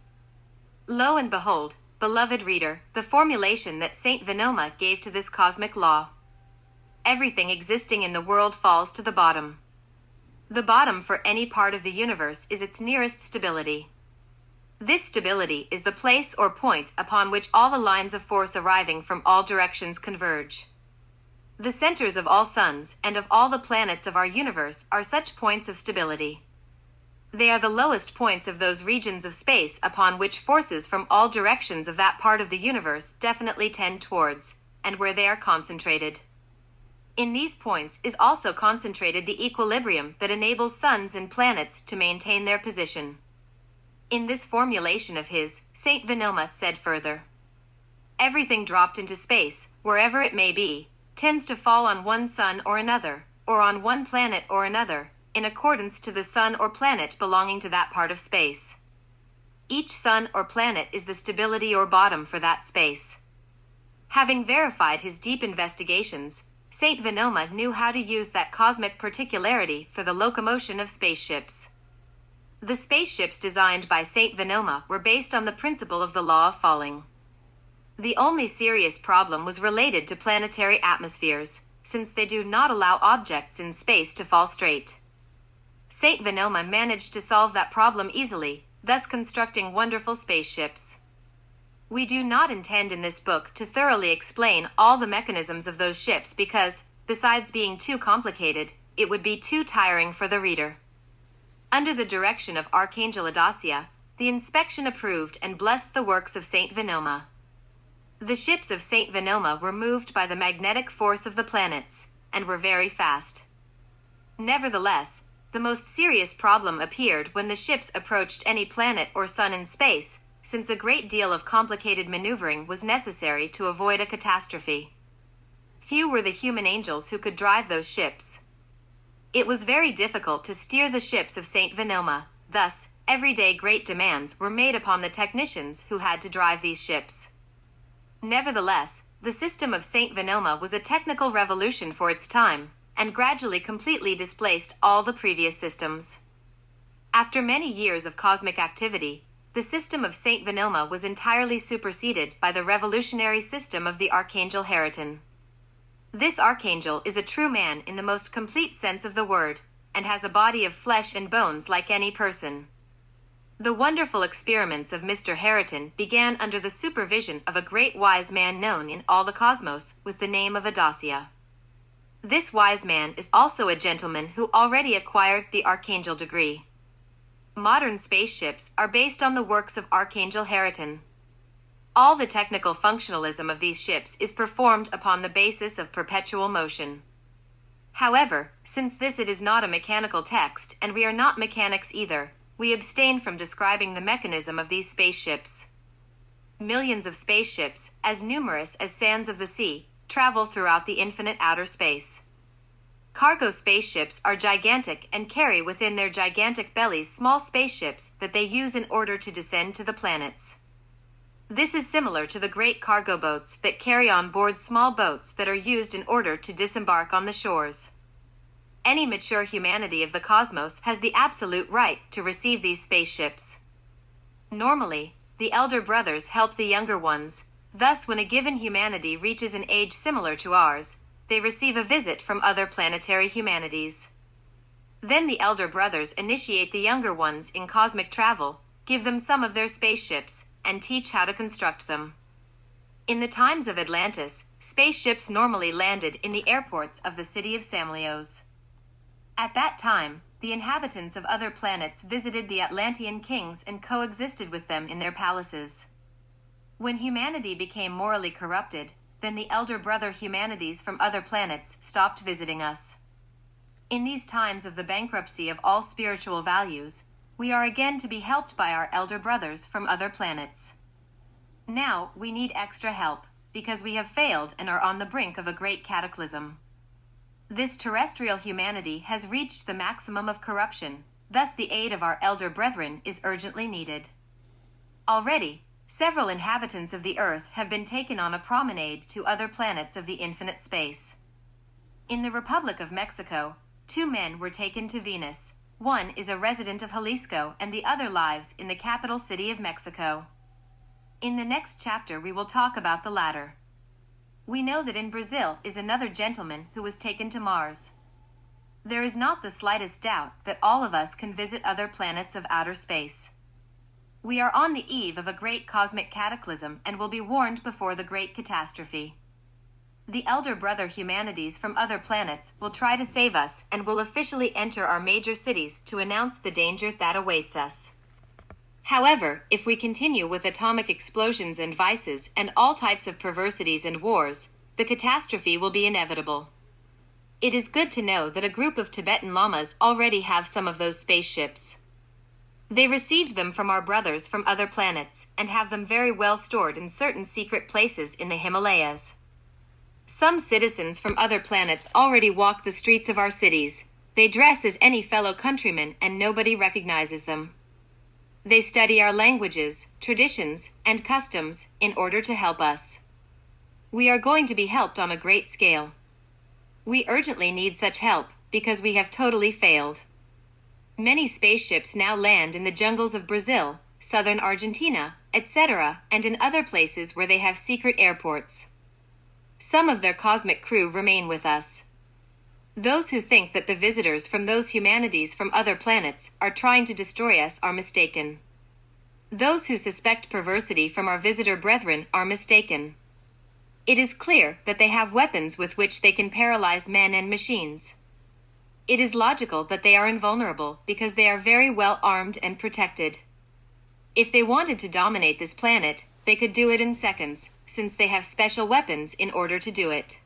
Lo and behold, beloved reader, the formulation that Saint Venoma gave to this cosmic law. Everything existing in the world falls to the bottom. The bottom for any part of the universe is its nearest stability. This stability is the place or point upon which all the lines of force arriving from all directions converge. The centers of all suns and of all the planets of our universe are such points of stability. They are the lowest points of those regions of space upon which forces from all directions of that part of the universe definitely tend towards, and where they are concentrated. In these points is also concentrated the equilibrium that enables suns and planets to maintain their position. In this formulation of his, Saint Venoma said further, everything dropped into space, wherever it may be, tends to fall on one sun or another, or on one planet or another, in accordance to the sun or planet belonging to that part of space. Each sun or planet is the stability or bottom for that space. Having verified his deep investigations, Saint Venoma knew how to use that cosmic particularity for the locomotion of spaceships. The spaceships designed by Saint Venoma were based on the principle of the law of falling. The only serious problem was related to planetary atmospheres, since they do not allow objects in space to fall straight. Saint Venoma managed to solve that problem easily, thus constructing wonderful spaceships. We do not intend in this book to thoroughly explain all the mechanisms of those ships because, besides being too complicated, it would be too tiring for the reader. Under the direction of Archangel Adasia, the inspection approved and blessed the works of Saint Venoma. The ships of Saint Venoma were moved by the magnetic force of the planets, and were very fast. Nevertheless, the most serious problem appeared when the ships approached any planet or sun in space, since a great deal of complicated maneuvering was necessary to avoid a catastrophe. Few were the human angels who could drive those ships. It was very difficult to steer the ships of Saint Venoma, thus, everyday great demands were made upon the technicians who had to drive these ships. Nevertheless, the system of Saint Venoma was a technical revolution for its time, and gradually completely displaced all the previous systems. After many years of cosmic activity, the system of Saint Venoma was entirely superseded by the revolutionary system of the Archangel Hariton. This archangel is a true man in the most complete sense of the word, and has a body of flesh and bones like any person. The wonderful experiments of Mr. Hariton began under the supervision of a great wise man known in all the cosmos with the name of Adasia. This wise man is also a gentleman who already acquired the archangel degree. Modern spaceships are based on the works of Archangel Hariton. All the technical functionalism of these ships is performed upon the basis of perpetual motion. However, since this it is not a mechanical text and we are not mechanics either, we abstain from describing the mechanism of these spaceships. Millions of spaceships, as numerous as sands of the sea, travel throughout the infinite outer space. Cargo spaceships are gigantic and carry within their gigantic bellies small spaceships that they use in order to descend to the planets. This is similar to the great cargo boats that carry on board small boats that are used in order to disembark on the shores. Any mature humanity of the cosmos has the absolute right to receive these spaceships. Normally, the elder brothers help the younger ones, thus when a given humanity reaches an age similar to ours, they receive a visit from other planetary humanities. Then the elder brothers initiate the younger ones in cosmic travel, give them some of their spaceships, and teach how to construct them. In the times of Atlantis, spaceships normally landed in the airports of the city of Samlios. At that time, the inhabitants of other planets visited the Atlantean kings and coexisted with them in their palaces. When humanity became morally corrupted, then the elder brother humanities from other planets stopped visiting us. In these times of the bankruptcy of all spiritual values, we are again to be helped by our elder brothers from other planets. Now, we need extra help, because we have failed and are on the brink of a great cataclysm. This terrestrial humanity has reached the maximum of corruption, thus the aid of our elder brethren is urgently needed. Already, several inhabitants of the earth have been taken on a promenade to other planets of the infinite space. In the Republic of Mexico, 2 men were taken to Venus. One is a resident of Jalisco and the other lives in the capital city of Mexico. In the next chapter we will talk about the latter. We know that in Brazil is another gentleman who was taken to Mars. There is not the slightest doubt that all of us can visit other planets of outer space. We are on the eve of a great cosmic cataclysm and will be warned before the great catastrophe. The elder brother humanities from other planets will try to save us and will officially enter our major cities to announce the danger that awaits us. However, if we continue with atomic explosions and vices and all types of perversities and wars, the catastrophe will be inevitable. It is good to know that a group of Tibetan lamas already have some of those spaceships. They received them from our brothers from other planets and have them very well stored in certain secret places in the Himalayas. Some citizens from other planets already walk the streets of our cities. They dress as any fellow countrymen and nobody recognizes them. They study our languages, traditions, and customs in order to help us. We are going to be helped on a great scale. We urgently need such help because we have totally failed. Many spaceships now land in the jungles of Brazil, southern Argentina, etc., and in other places where they have secret airports. Some of their cosmic crew remain with us. Those who think that the visitors from those humanities from other planets are trying to destroy us are mistaken. Those who suspect perversity from our visitor brethren are mistaken. It is clear that they have weapons with which they can paralyze men and machines. It is logical that they are invulnerable because they are very well armed and protected. If they wanted to dominate this planet, they could do it in seconds, since they have special weapons in order to do it.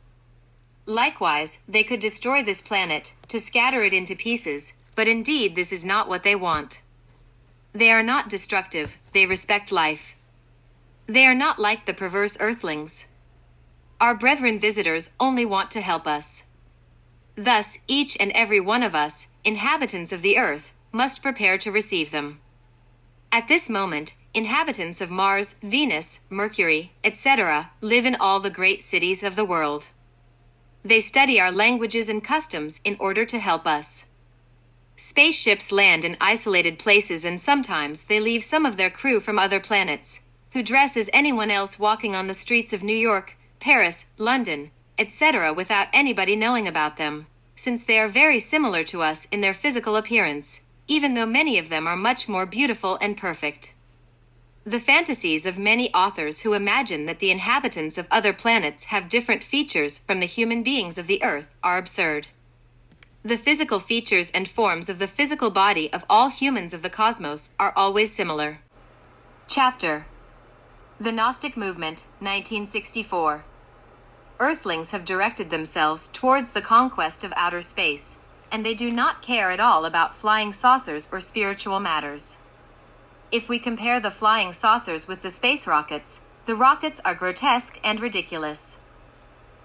Likewise, they could destroy this planet, to scatter it into pieces, but indeed this is not what they want. They are not destructive, they respect life. They are not like the perverse earthlings. Our brethren visitors only want to help us. Thus, each and every one of us, inhabitants of the earth, must prepare to receive them. At this moment, inhabitants of Mars, Venus, Mercury, etc., live in all the great cities of the world. They study our languages and customs in order to help us. Spaceships land in isolated places and sometimes they leave some of their crew from other planets, who dress as anyone else walking on the streets of New York, Paris, London, etc. without anybody knowing about them, since they are very similar to us in their physical appearance, even though many of them are much more beautiful and perfect. The fantasies of many authors who imagine that the inhabitants of other planets have different features from the human beings of the earth are absurd. The physical features and forms of the physical body of all humans of the cosmos are always similar. Chapter: The Gnostic Movement, 1964. Earthlings have directed themselves towards the conquest of outer space, and they do not care at all about flying saucers or spiritual matters. If we compare the flying saucers with the space rockets, the rockets are grotesque and ridiculous.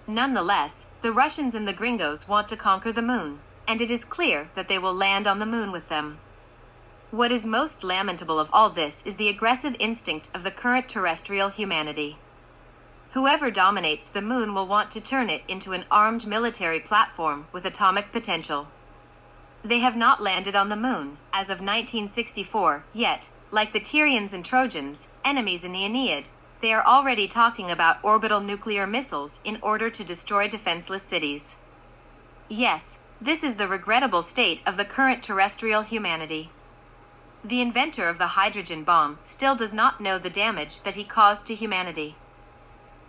Nonetheless, the Russians and the gringos want to conquer the moon, and it is clear that they will land on the moon with them. What is most lamentable of all this is the aggressive instinct of the current terrestrial humanity. Whoever dominates the moon will want to turn it into an armed military platform with atomic potential. They have not landed on the moon, as of 1964, yet. Like the Tyrians and Trojans, enemies in the Aeneid, they are already talking about orbital nuclear missiles in order to destroy defenseless cities. Yes, this is the regrettable state of the current terrestrial humanity. The inventor of the hydrogen bomb still does not know the damage that he caused to humanity.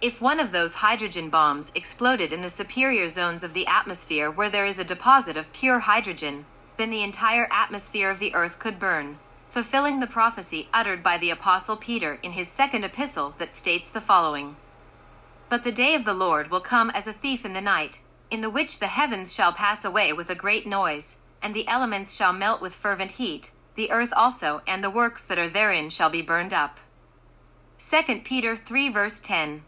If one of those hydrogen bombs exploded in the superior zones of the atmosphere where there is a deposit of pure hydrogen, then the entire atmosphere of the earth could burn, fulfilling the prophecy uttered by the Apostle Peter in his second epistle that states the following: But the day of the Lord will come as a thief in the night, in the which the heavens shall pass away with a great noise, and the elements shall melt with fervent heat, the earth also and the works that are therein shall be burned up. 2 Peter 3 verse 10.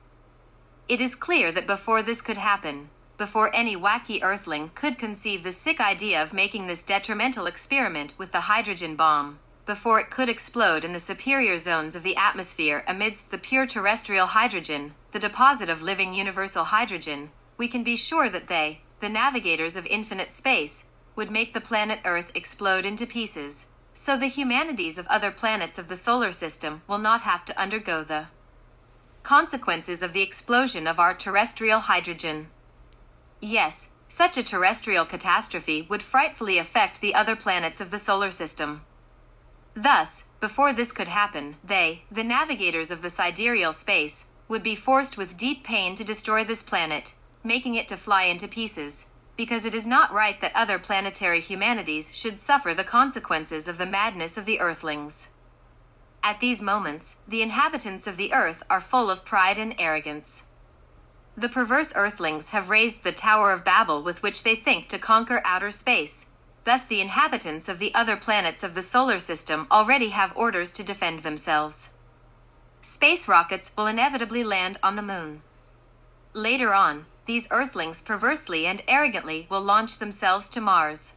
It is clear that before this could happen, before any wacky earthling could conceive the sick idea of making this detrimental experiment with the hydrogen bomb, before it could explode in the superior zones of the atmosphere amidst the pure terrestrial hydrogen, the deposit of living universal hydrogen, we can be sure that they, the navigators of infinite space, would make the planet Earth explode into pieces, so the humanities of other planets of the solar system will not have to undergo the consequences of the explosion of our terrestrial hydrogen. Yes, such a terrestrial catastrophe would frightfully affect the other planets of the solar system. Thus, before this could happen, they, the navigators of the sidereal space, would be forced with deep pain to destroy this planet, making it to fly into pieces, because it is not right that other planetary humanities should suffer the consequences of the madness of the Earthlings. At these moments, the inhabitants of the Earth are full of pride and arrogance. The perverse Earthlings have raised the Tower of Babel with which they think to conquer outer space. Thus the inhabitants of the other planets of the solar system already have orders to defend themselves. Space rockets will inevitably land on the moon. Later on, these Earthlings perversely and arrogantly will launch themselves to Mars.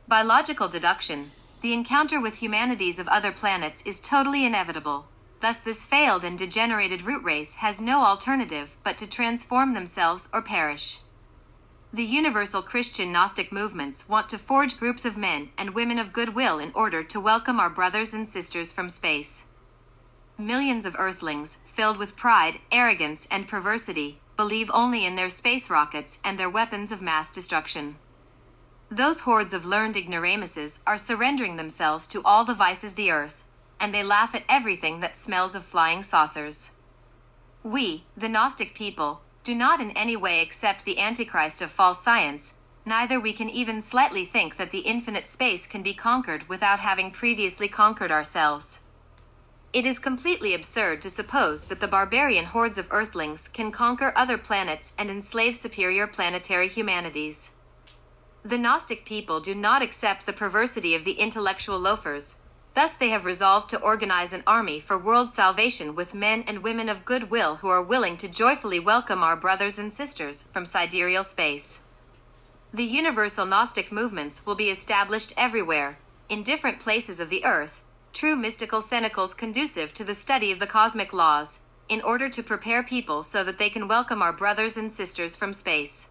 By logical deduction, the encounter with humanities of other planets is totally inevitable. Thus this failed and degenerated root race has no alternative but to transform themselves or perish. The universal Christian Gnostic movements want to forge groups of men and women of goodwill in order to welcome our brothers and sisters from space. Millions of Earthlings, filled with pride, arrogance, and perversity, believe only in their space rockets and their weapons of mass destruction. Those hordes of learned ignoramuses are surrendering themselves to all the vices of the earth, and they laugh at everything that smells of flying saucers. We, the Gnostic people, do not in any way accept the Antichrist of false science, neither we can even slightly think that the infinite space can be conquered without having previously conquered ourselves. It is completely absurd to suppose that the barbarian hordes of Earthlings can conquer other planets and enslave superior planetary humanities. The Gnostic people do not accept the perversity of the intellectual loafers. Thus they have resolved to organize an army for world salvation with men and women of goodwill who are willing to joyfully welcome our brothers and sisters from sidereal space. The universal Gnostic movements will be established everywhere, in different places of the earth, true mystical cenacles conducive to the study of the cosmic laws, in order to prepare people so that they can welcome our brothers and sisters from space.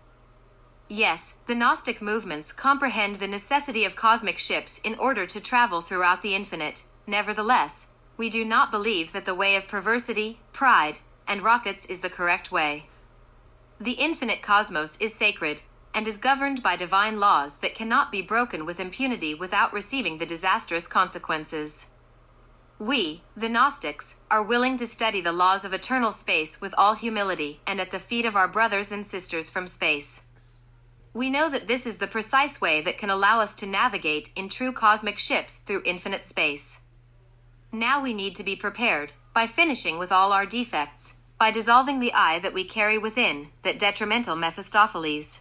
Yes, the Gnostic movements comprehend the necessity of cosmic ships in order to travel throughout the infinite. Nevertheless, we do not believe that the way of perversity, pride, and rockets is the correct way. The infinite cosmos is sacred, and is governed by divine laws that cannot be broken with impunity without receiving the disastrous consequences. We, the Gnostics, are willing to study the laws of eternal space with all humility and at the feet of our brothers and sisters from space. We know that this is the precise way that can allow us to navigate in true cosmic ships through infinite space. Now we need to be prepared, by finishing with all our defects, by dissolving the I that we carry within, that detrimental Mephistopheles.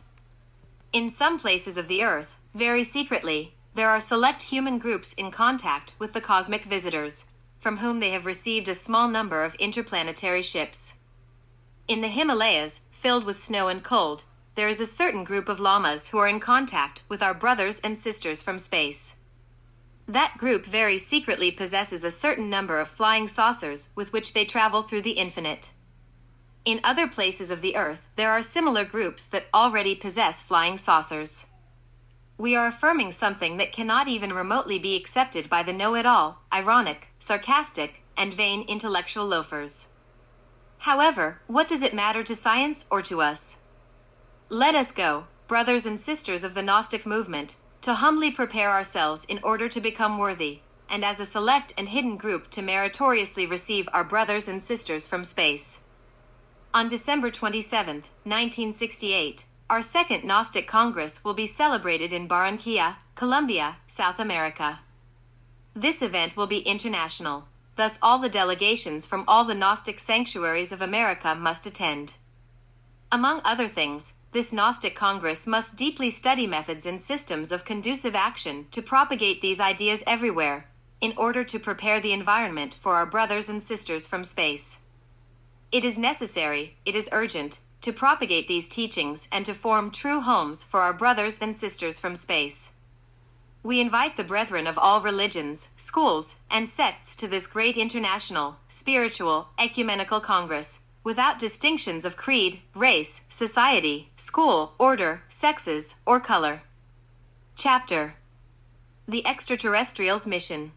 In some places of the earth, very secretly, there are select human groups in contact with the cosmic visitors, from whom they have received a small number of interplanetary ships. In the Himalayas, filled with snow and cold, there is a certain group of lamas who are in contact with our brothers and sisters from space. That group very secretly possesses a certain number of flying saucers with which they travel through the infinite. In other places of the earth, there are similar groups that already possess flying saucers. We are affirming something that cannot even remotely be accepted by the know-it-all, ironic, sarcastic, and vain intellectual loafers. However, what does it matter to science or to us? Let us go, brothers and sisters of the Gnostic movement, to humbly prepare ourselves in order to become worthy, and as a select and hidden group to meritoriously receive our brothers and sisters from space. On December 27, 1968, our second Gnostic Congress will be celebrated in Barranquilla, Colombia, South America. This event will be international, thus all the delegations from all the Gnostic sanctuaries of America must attend. Among other things, this Gnostic Congress must deeply study methods and systems of conducive action to propagate these ideas everywhere, in order to prepare the environment for our brothers and sisters from space. It is necessary, it is urgent, to propagate these teachings and to form true homes for our brothers and sisters from space. We invite the brethren of all religions, schools, and sects to this great international, spiritual, ecumenical Congress, without distinctions of creed, race, society, school, order, sexes, or color. Chapter: The Extraterrestrials' Mission.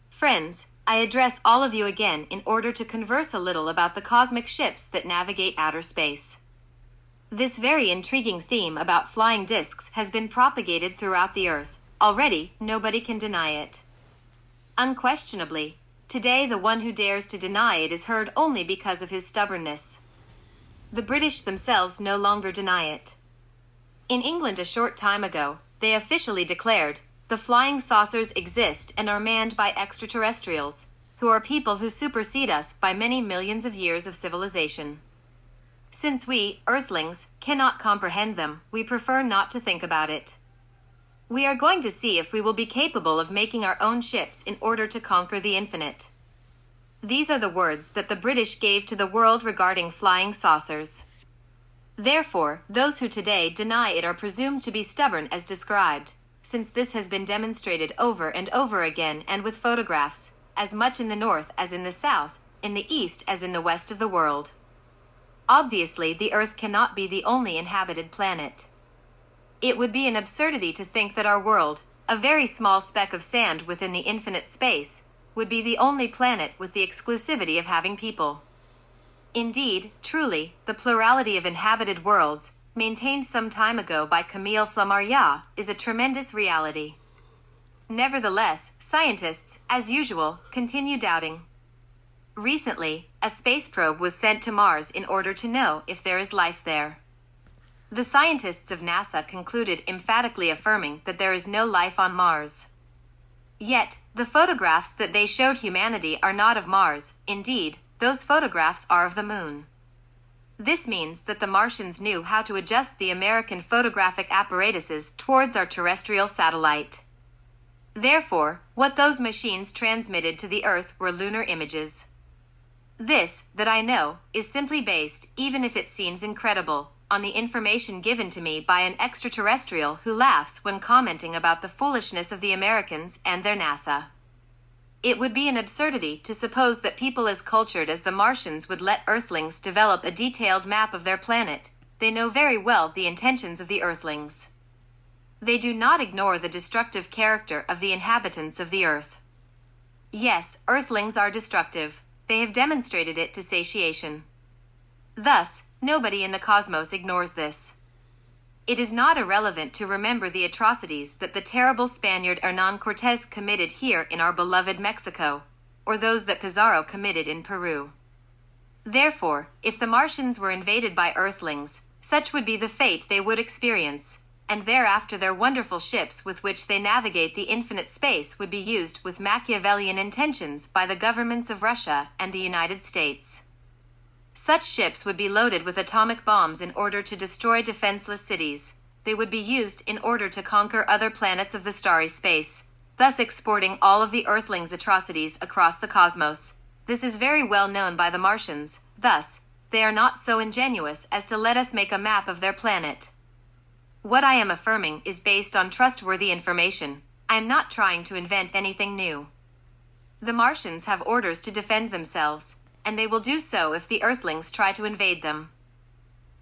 Friends, I address all of you again in order to converse a little about the cosmic ships that navigate outer space. This very intriguing theme about flying discs has been propagated throughout the Earth. Already, nobody can deny it. Unquestionably, today the one who dares to deny it is heard only because of his stubbornness. The British themselves no longer deny it. In England a short time ago, they officially declared, "The flying saucers exist and are manned by extraterrestrials, who are people who supersede us by many millions of years of civilization." Since we, Earthlings, cannot comprehend them, we prefer not to think about it. We are going to see if we will be capable of making our own ships in order to conquer the infinite. These are the words that the British gave to the world regarding flying saucers. Therefore, those who today deny it are presumed to be stubborn as described, since this has been demonstrated over and over again and with photographs, as much in the north as in the south, in the east as in the west of the world. Obviously, the Earth cannot be the only inhabited planet. It would be an absurdity to think that our world, a very small speck of sand within the infinite space, would be the only planet with the exclusivity of having people. Indeed, truly, the plurality of inhabited worlds, maintained some time ago by Camille Flammarion, is a tremendous reality. Nevertheless, scientists, as usual, continue doubting. Recently, a space probe was sent to Mars in order to know if there is life there. The scientists of NASA concluded emphatically affirming that there is no life on Mars. Yet, the photographs that they showed humanity are not of Mars. Indeed, those photographs are of the Moon. This means that the Martians knew how to adjust the American photographic apparatuses towards our terrestrial satellite. Therefore, what those machines transmitted to the Earth were lunar images. This, that I know, is simply based, even if it seems incredible, on the information given to me by an extraterrestrial who laughs when commenting about the foolishness of the Americans and their NASA. It would be an absurdity to suppose that people as cultured as the Martians would let Earthlings develop a detailed map of their planet. They know very well the intentions of the Earthlings. They do not ignore the destructive character of the inhabitants of the Earth. Yes, Earthlings are destructive. They have demonstrated it to satiation. Thus, nobody in the cosmos ignores this. It is not irrelevant to remember the atrocities that the terrible Spaniard Hernán Cortés committed here in our beloved Mexico, or those that Pizarro committed in Peru. Therefore, if the Martians were invaded by Earthlings, such would be the fate they would experience, and thereafter their wonderful ships with which they navigate the infinite space would be used with Machiavellian intentions by the governments of Russia and the United States. Such ships would be loaded with atomic bombs in order to destroy defenseless cities. They would be used in order to conquer other planets of the starry space, thus exporting all of the Earthlings' atrocities across the cosmos. This is very well known by the Martians. Thus, they are not so ingenuous as to let us make a map of their planet. What I am affirming is based on trustworthy information. I am not trying to invent anything new. The Martians have orders to defend themselves, and they will do so if the Earthlings try to invade them.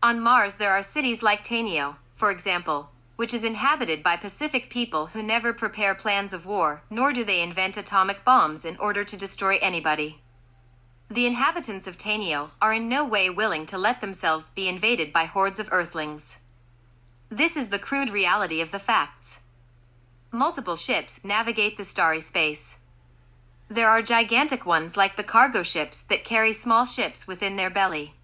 On Mars there are cities like Tainio, for example, which is inhabited by Pacific people who never prepare plans of war, nor do they invent atomic bombs in order to destroy anybody. The inhabitants of Tainio are in no way willing to let themselves be invaded by hordes of Earthlings. This is the crude reality of the facts. Multiple ships navigate the starry space. There are gigantic ones like the cargo ships that carry small ships within their belly.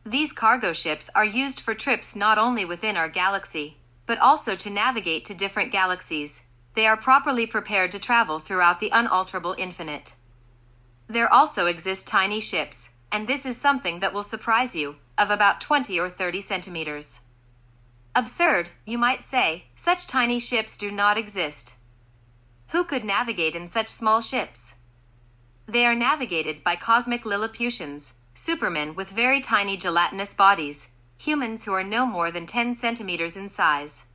These cargo ships are used for trips not only within our galaxy, but also to navigate to different galaxies. They are properly prepared to travel throughout the unalterable infinite. There also exist tiny ships, and this is something that will surprise you, of about 20 or 30 centimeters. Absurd, you might say, such tiny ships do not exist. Who could navigate in such small ships? They are navigated by cosmic Lilliputians, supermen with very tiny gelatinous bodies, humans who are no more than 10 centimeters in size.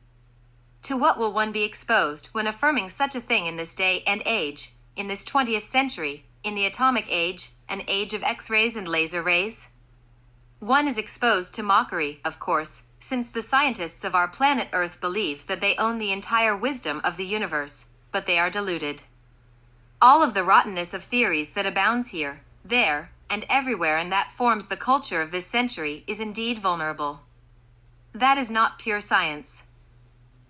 To what will one be exposed when affirming such a thing in this day and age, in this 20th century, in the atomic age, an age of X-rays and laser rays? One is exposed to mockery, of course, since the scientists of our planet Earth believe that they own the entire wisdom of the universe, but they are deluded. All of the rottenness of theories that abounds here, there, and everywhere and that forms the culture of this century is indeed vulnerable. That is not pure science.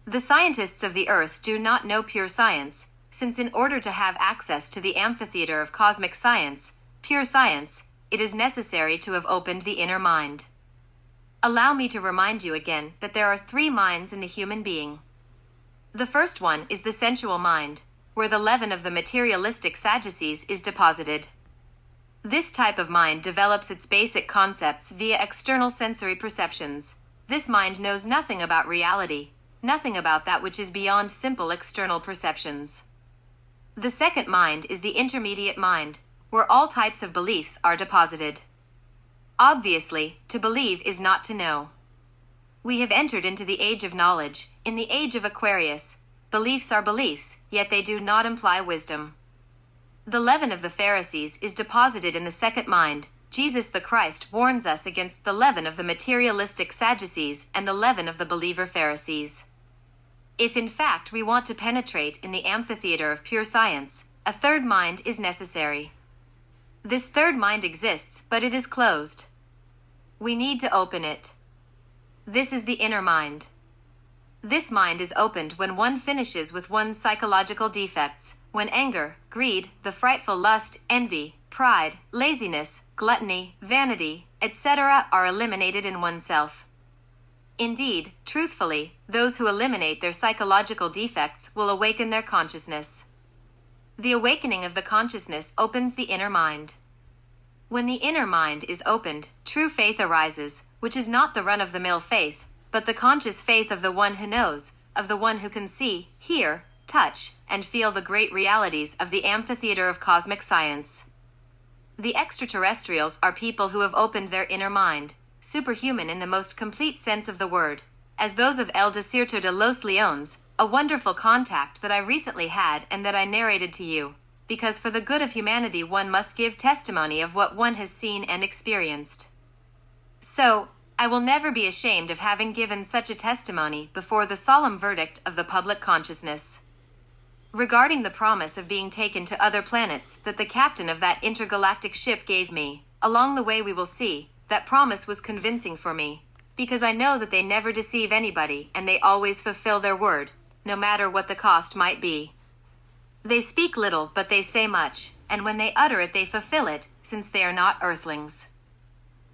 The scientists of the Earth do not know pure science, since in order to have access to the amphitheater of cosmic science, pure science, it is necessary to have opened the inner mind. Allow me to remind you again that there are 3 minds in the human being. The first one is the sensual mind, where the leaven of the materialistic Sadducees is deposited. This type of mind develops its basic concepts via external sensory perceptions. This mind knows nothing about reality, nothing about that which is beyond simple external perceptions. The second mind is the intermediate mind, where all types of beliefs are deposited. Obviously, to believe is not to know. We have entered into the age of knowledge, in the age of Aquarius. Beliefs are beliefs, yet they do not imply wisdom. The leaven of the Pharisees is deposited in the second mind. Jesus the Christ warns us against the leaven of the materialistic Sadducees and the leaven of the believer Pharisees. If in fact we want to penetrate in the amphitheater of pure science, a third mind is necessary. This third mind exists, but it is closed. We need to open it. This is the inner mind. This mind is opened when one finishes with one's psychological defects, when anger, greed, the frightful lust, envy, pride, laziness, gluttony, vanity, etc. are eliminated in oneself. Indeed, truthfully, those who eliminate their psychological defects will awaken their consciousness. The awakening of the consciousness opens the inner mind. When the inner mind is opened, true faith arises, which is not the run-of-the-mill faith, but the conscious faith of the one who knows, of the one who can see, hear, touch, and feel the great realities of the amphitheater of cosmic science. The extraterrestrials are people who have opened their inner mind, superhuman in the most complete sense of the word, as those of El Desierto de los Leones, a wonderful contact that I recently had and that I narrated to you, because for the good of humanity one must give testimony of what one has seen and experienced. So, I will never be ashamed of having given such a testimony before the solemn verdict of the public consciousness. Regarding the promise of being taken to other planets that the captain of that intergalactic ship gave me, along the way we will see, that promise was convincing for me, because I know that they never deceive anybody and they always fulfill their word, no matter what the cost might be. They speak little but they say much, and when they utter it they fulfill it, since they are not earthlings.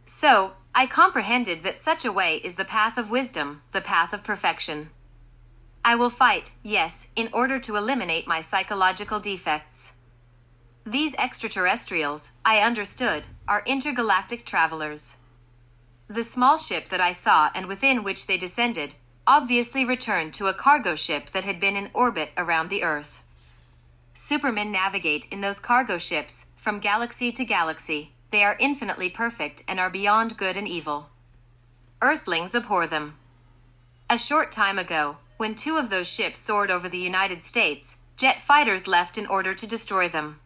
So, I comprehended that such a way is the path of wisdom, the path of perfection. I will fight, yes, in order to eliminate my psychological defects. These extraterrestrials, I understood, are intergalactic travelers. The small ship that I saw and within which they descended, obviously returned to a cargo ship that had been in orbit around the Earth. Supermen navigate in those cargo ships, from galaxy to galaxy. They are infinitely perfect and are beyond good and evil. Earthlings abhor them. A short time ago, when 2 of those ships soared over the United States, jet fighters left in order to destroy them.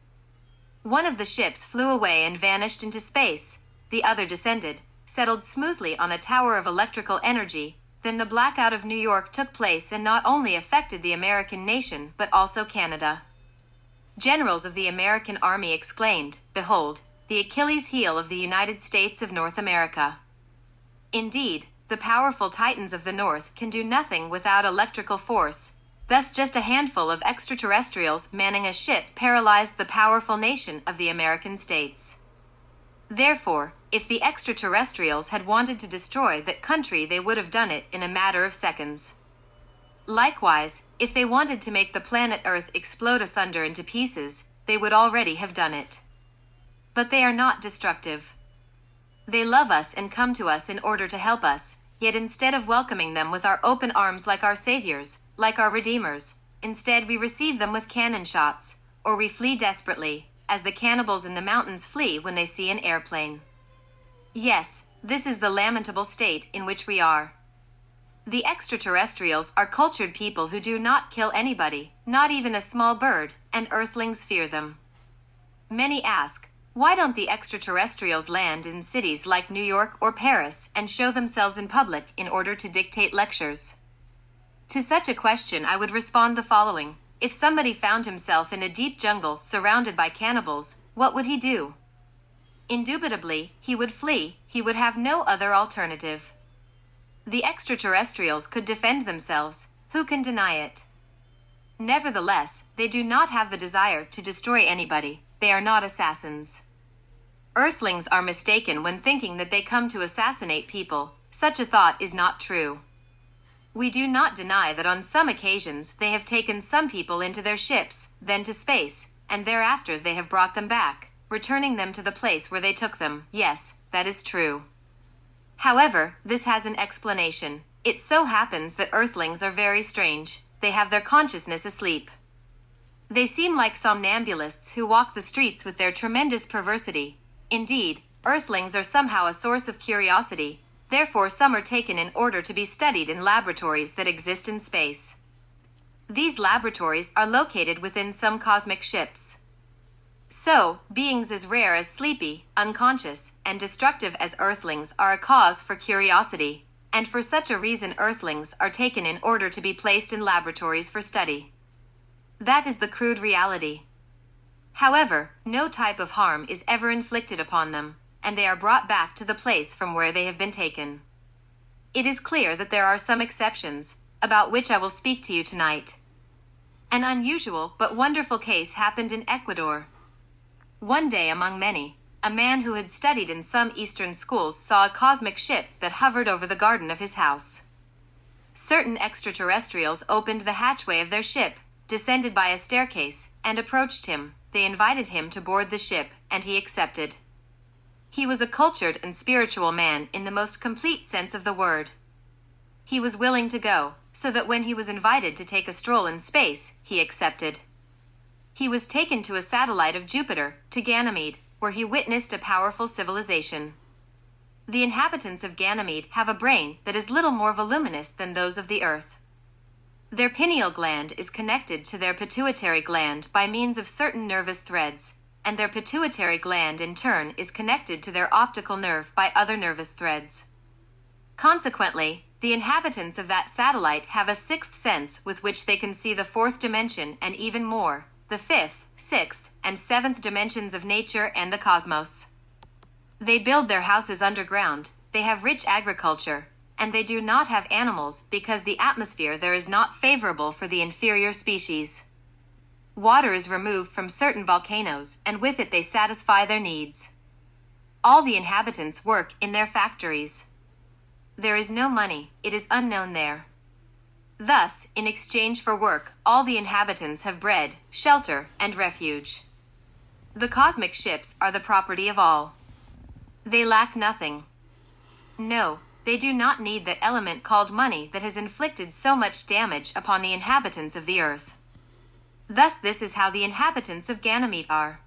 One of the ships flew away and vanished into space. The other descended, settled smoothly on a tower of electrical energy. Then the blackout of New York took place and not only affected the American nation but also Canada. Generals of the American Army exclaimed, "Behold, the Achilles heel of the United States of North America." Indeed, the powerful titans of the North can do nothing without electrical force. Thus just a handful of extraterrestrials manning a ship paralyzed the powerful nation of the American states. Therefore, if the extraterrestrials had wanted to destroy that country they would have done it in a matter of seconds. Likewise, if they wanted to make the planet Earth explode asunder into pieces, they would already have done it. But they are not destructive. They love us and come to us in order to help us, yet instead of welcoming them with our open arms like our saviors, like our redeemers, instead we receive them with cannon shots, or we flee desperately, as the cannibals in the mountains flee when they see an airplane. Yes, this is the lamentable state in which we are. The extraterrestrials are cultured people who do not kill anybody, not even a small bird, and earthlings fear them. Many ask, Why don't the extraterrestrials land in cities like New York or Paris and show themselves in public in order to dictate lectures? To such a question I would respond the following. If somebody found himself in a deep jungle surrounded by cannibals, what would he do? Indubitably, he would flee. He would have no other alternative. The extraterrestrials could defend themselves. Who can deny it? Nevertheless, they do not have the desire to destroy anybody. They are not assassins. Earthlings are mistaken when thinking that they come to assassinate people. Such a thought is not true. We do not deny that on some occasions they have taken some people into their ships, then to space, and thereafter they have brought them back, returning them to the place where they took them. Yes, that is true. However, this has an explanation. It so happens that Earthlings are very strange. They have their consciousness asleep. They seem like somnambulists who walk the streets with their tremendous perversity. Indeed, Earthlings are somehow a source of curiosity. Therefore, some are taken in order to be studied in laboratories that exist in space. These laboratories are located within some cosmic ships. So, beings as rare as sleepy, unconscious, and destructive as Earthlings are a cause for curiosity, and for such a reason Earthlings are taken in order to be placed in laboratories for study. That is the crude reality. However, no type of harm is ever inflicted upon them, and they are brought back to the place from where they have been taken. It is clear that there are some exceptions, about which I will speak to you tonight. An unusual but wonderful case happened in Ecuador. One day among many, a man who had studied in some Eastern schools saw a cosmic ship that hovered over the garden of his house. Certain extraterrestrials opened the hatchway of their ship, descended by a staircase, and approached him. They invited him to board the ship, and he accepted. He was a cultured and spiritual man in the most complete sense of the word. He was willing to go, so that when he was invited to take a stroll in space, he accepted. He was taken to a satellite of Jupiter, to Ganymede, where he witnessed a powerful civilization. The inhabitants of Ganymede have a brain that is little more voluminous than those of the Earth. Their pineal gland is connected to their pituitary gland by means of certain nervous threads, and their pituitary gland in turn is connected to their optical nerve by other nervous threads. Consequently, the inhabitants of that satellite have a sixth sense with which they can see the fourth dimension and even more, the fifth, sixth, and seventh dimensions of nature and the cosmos. They build their houses underground, they have rich agriculture, and they do not have animals because the atmosphere there is not favorable for the inferior species. Water is removed from certain volcanoes, and with it they satisfy their needs. All the inhabitants work in their factories. There is no money, it is unknown there. Thus, in exchange for work, all the inhabitants have bread, shelter, and refuge. The cosmic ships are the property of all. They lack nothing. No, they do not need that element called money that has inflicted so much damage upon the inhabitants of the earth. Thus this is how the inhabitants of Ganymede are.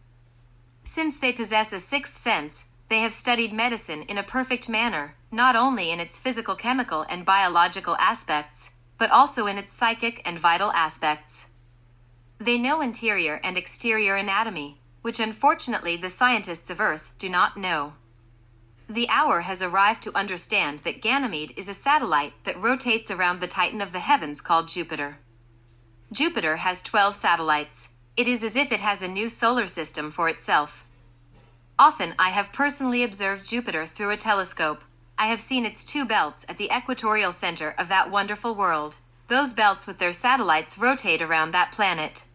Since they possess a sixth sense, they have studied medicine in a perfect manner, not only in its physical, chemical, and biological aspects, but also in its psychic and vital aspects. They know interior and exterior anatomy, which unfortunately the scientists of Earth do not know. The hour has arrived to understand that Ganymede is a satellite that rotates around the titan of the heavens called Jupiter. Jupiter has 12 satellites. It is as if it has a new solar system for itself. Often I have personally observed Jupiter through a telescope. I have seen its two belts at the equatorial center of that wonderful world. Those belts with their satellites rotate around that planet.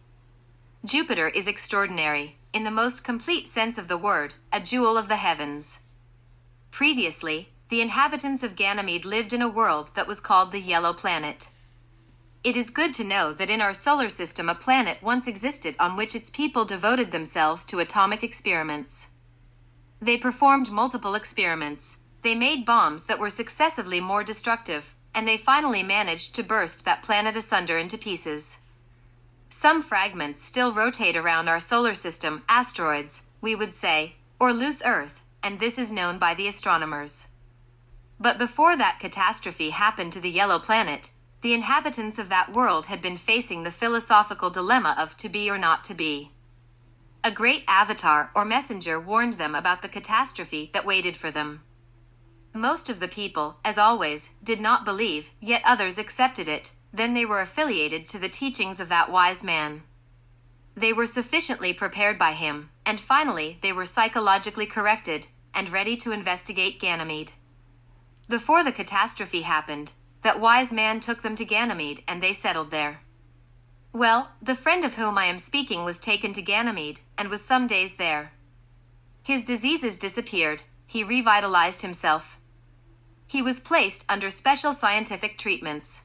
Jupiter is extraordinary, in the most complete sense of the word, a jewel of the heavens. Previously, the inhabitants of Ganymede lived in a world that was called the Yellow Planet. It is good to know that in our solar system a planet once existed on which its people devoted themselves to atomic experiments. They performed multiple experiments. They made bombs that were successively more destructive, and they finally managed to burst that planet asunder into pieces. Some fragments still rotate around our solar system, asteroids, we would say, or loose Earth, and this is known by the astronomers. But before that catastrophe happened to the Yellow Planet, the inhabitants of that world had been facing the philosophical dilemma of to be or not to be. A great avatar or messenger warned them about the catastrophe that waited for them. Most of the people, as always, did not believe, yet others accepted it. Then they were affiliated to the teachings of that wise man. They were sufficiently prepared by him, and finally they were psychologically corrected and ready to investigate Ganymede. Before the catastrophe happened, that wise man took them to Ganymede and they settled there. Well, the friend of whom I am speaking was taken to Ganymede and was some days there. His diseases disappeared, he revitalized himself. He was placed under special scientific treatments.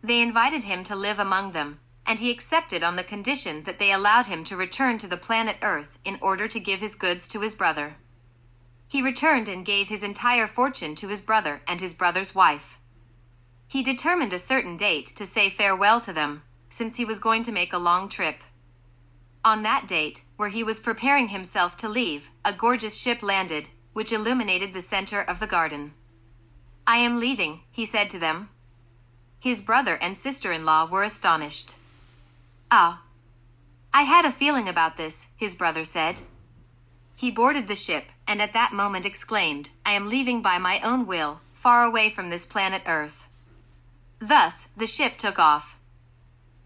They invited him to live among them, and he accepted on the condition that they allowed him to return to the planet Earth in order to give his goods to his brother. He returned and gave his entire fortune to his brother and his brother's wife. He determined a certain date to say farewell to them, since he was going to make a long trip. On that date, where he was preparing himself to leave, a gorgeous ship landed, which illuminated the center of the garden. "I am leaving," he said to them. His brother and sister-in-law were astonished. "Ah, I had a feeling about this," his brother said. He boarded the ship, and at that moment exclaimed, "I am leaving by my own will, far away from this planet Earth." Thus, the ship took off.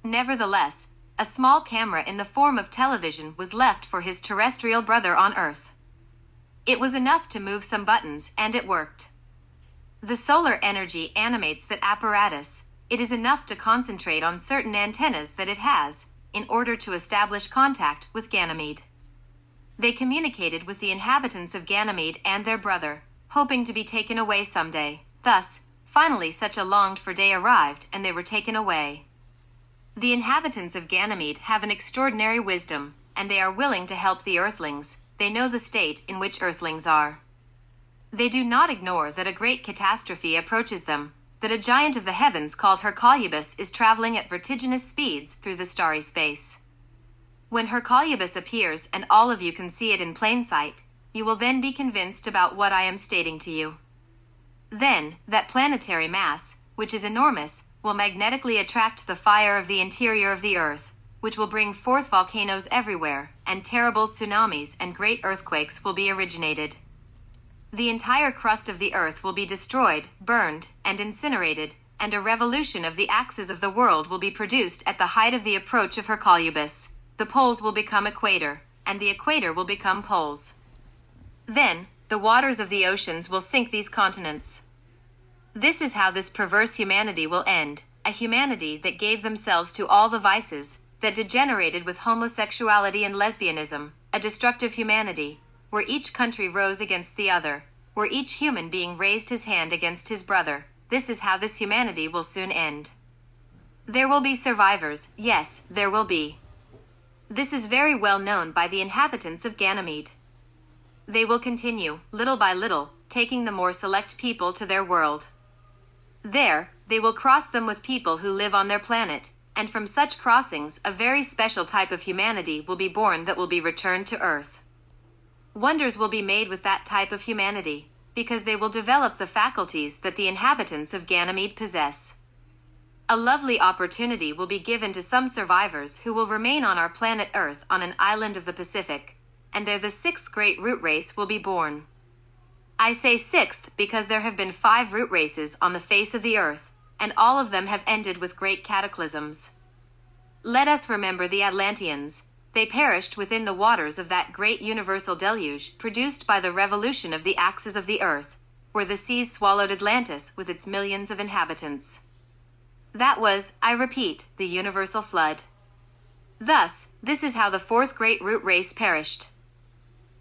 Nevertheless, a small camera in the form of television was left for his terrestrial brother on Earth. It was enough to move some buttons, and it worked. The solar energy animates that apparatus. It is enough to concentrate on certain antennas that it has, in order to establish contact with Ganymede. They communicated with the inhabitants of Ganymede and their brother, hoping to be taken away someday. Thus, finally such a longed-for day arrived and they were taken away. The inhabitants of Ganymede have an extraordinary wisdom, and they are willing to help the Earthlings. They know the state in which Earthlings are. They do not ignore that a great catastrophe approaches them, that a giant of the heavens called Hercolubus is traveling at vertiginous speeds through the starry space. When Hercolubus appears and all of you can see it in plain sight, you will then be convinced about what I am stating to you. Then, that planetary mass, which is enormous, will magnetically attract the fire of the interior of the Earth, which will bring forth volcanoes everywhere, and terrible tsunamis and great earthquakes will be originated. The entire crust of the Earth will be destroyed, burned, and incinerated, and a revolution of the axis of the world will be produced at the height of the approach of Hercolubus. The poles will become equator, and the equator will become poles. Then, the waters of the oceans will sink these continents. This is how this perverse humanity will end, a humanity that gave themselves to all the vices, that degenerated with homosexuality and lesbianism, a destructive humanity, where each country rose against the other, where each human being raised his hand against his brother. This is how this humanity will soon end. There will be survivors, yes, there will be. This is very well known by the inhabitants of Ganymede. They will continue, little by little, taking the more select people to their world. There, they will cross them with people who live on their planet, and from such crossings a very special type of humanity will be born that will be returned to Earth. Wonders will be made with that type of humanity, because they will develop the faculties that the inhabitants of Ganymede possess. A lovely opportunity will be given to some survivors who will remain on our planet Earth on an island of the Pacific, and there the sixth great root race will be born. I say sixth because there have been 5 root races on the face of the Earth, and all of them have ended with great cataclysms. Let us remember the Atlanteans. They perished within the waters of that great universal deluge produced by the revolution of the axis of the Earth, where the seas swallowed Atlantis with its millions of inhabitants. That was, I repeat, the universal flood. Thus, this is how the 4th great root race perished.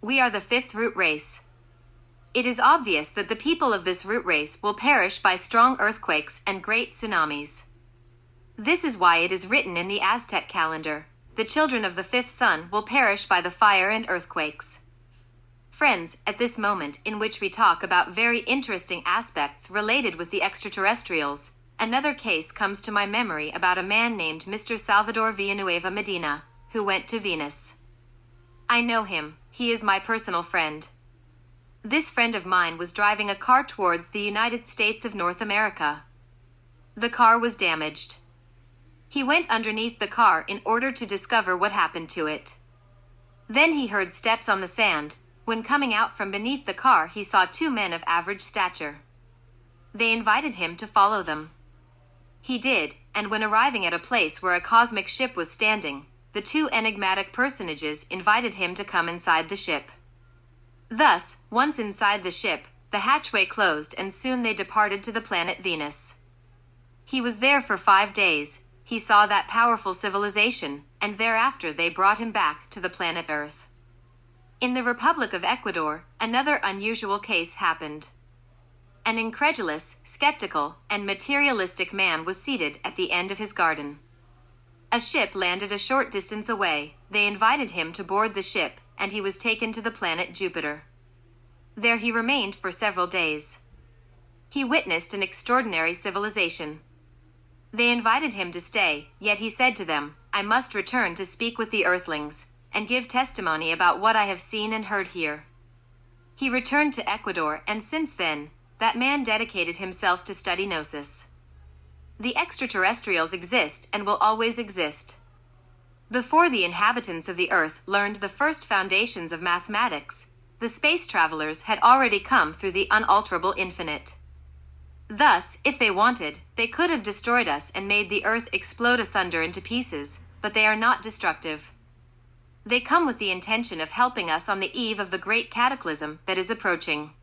We are the 5th root race. It is obvious that the people of this root race will perish by strong earthquakes and great tsunamis. This is why it is written in the Aztec calendar, the children of the 5th sun will perish by the fire and earthquakes. Friends, at this moment in which we talk about very interesting aspects related with the extraterrestrials, another case comes to my memory about a man named Mr. Salvador Villanueva Medina, who went to Venus. I know him, he is my personal friend. This friend of mine was driving a car towards the United States of North America. The car was damaged. He went underneath the car in order to discover what happened to it. Then he heard steps on the sand. When coming out from beneath the car, he saw two men of average stature. They invited him to follow them. He did, and when arriving at a place where a cosmic ship was standing, the two enigmatic personages invited him to come inside the ship. Thus, once inside the ship, the hatchway closed and soon they departed to the planet Venus. He was there for 5 days. He saw that powerful civilization, and thereafter they brought him back to the planet Earth. In the Republic of Ecuador, another unusual case happened. An incredulous, skeptical, and materialistic man was seated at the end of his garden. A ship landed a short distance away. They invited him to board the ship, and he was taken to the planet Jupiter. There he remained for several days. He witnessed an extraordinary civilization. They invited him to stay, yet he said to them, "I must return to speak with the Earthlings, and give testimony about what I have seen and heard here." He returned to Ecuador, and since then, that man dedicated himself to study gnosis. The extraterrestrials exist and will always exist. Before the inhabitants of the Earth learned the first foundations of mathematics, the space travelers had already come through the unalterable infinite. Thus, if they wanted, they could have destroyed us and made the Earth explode asunder into pieces, but they are not destructive. They come with the intention of helping us on the eve of the great cataclysm that is approaching.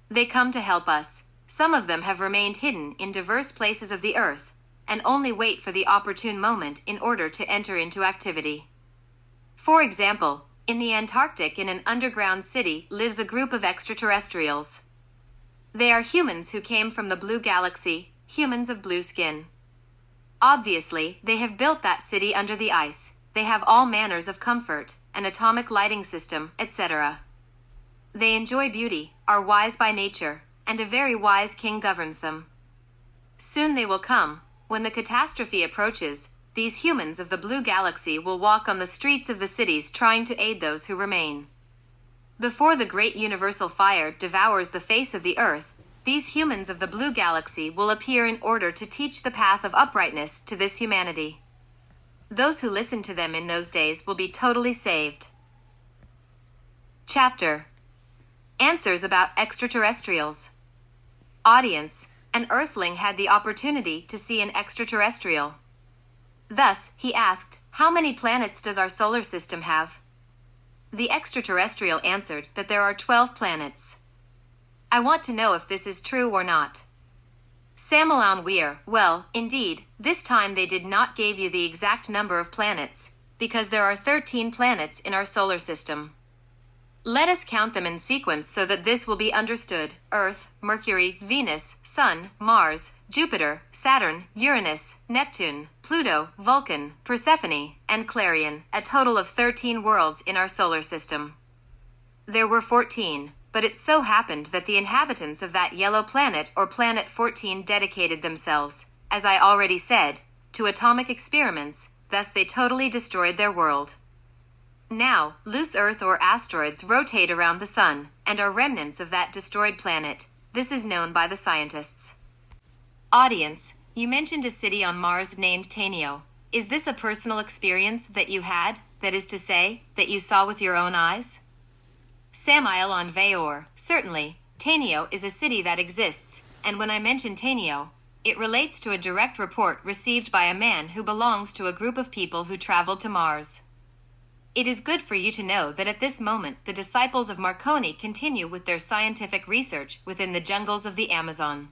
They come to help us. Some of them have remained hidden in diverse places of the Earth, and only wait for the opportune moment in order to enter into activity. For example, in the Antarctic in an underground city lives a group of extraterrestrials. They are humans who came from the blue galaxy, humans of blue skin. Obviously, they have built that city under the ice. They have all manners of comfort, an atomic lighting system, etc. They enjoy beauty, are wise by nature, and a very wise king governs them. Soon they will come. When the catastrophe approaches, these humans of the blue galaxy will walk on the streets of the cities trying to aid those who remain. Before the great universal fire devours the face of the Earth, these humans of the blue galaxy will appear in order to teach the path of uprightness to this humanity. Those who listen to them in those days will be totally saved. Chapter: Answers about extraterrestrials. Audience: An Earthling had the opportunity to see an extraterrestrial. Thus, he asked, "How many planets does our solar system have?" The extraterrestrial answered that there are 12 planets. "I want to know if this is true or not." Samael Aun Weor: "Well, indeed, this time they did not give you the exact number of planets, because there are 13 planets in our solar system. Let us count them in sequence so that this will be understood: Earth, Mercury, Venus, Sun, Mars, Jupiter, Saturn, Uranus, Neptune, Pluto, Vulcan, Persephone, and Clarion, a total of 13 worlds in our solar system. There were 14, but it so happened that the inhabitants of that yellow planet or planet 14 dedicated themselves, as I already said, to atomic experiments, thus they totally destroyed their world. Now, loose Earth or asteroids rotate around the Sun, and are remnants of that destroyed planet. This is known by the scientists." Audience: You mentioned a city on Mars named Tainio. Is this a personal experience that you had, that is to say, that you saw with your own eyes? Samael Aun Weor: Certainly, Tainio is a city that exists, and when I mention Tainio, it relates to a direct report received by a man who belongs to a group of people who traveled to Mars. It is good for you to know that at this moment the disciples of Marconi continue with their scientific research within the jungles of the Amazon.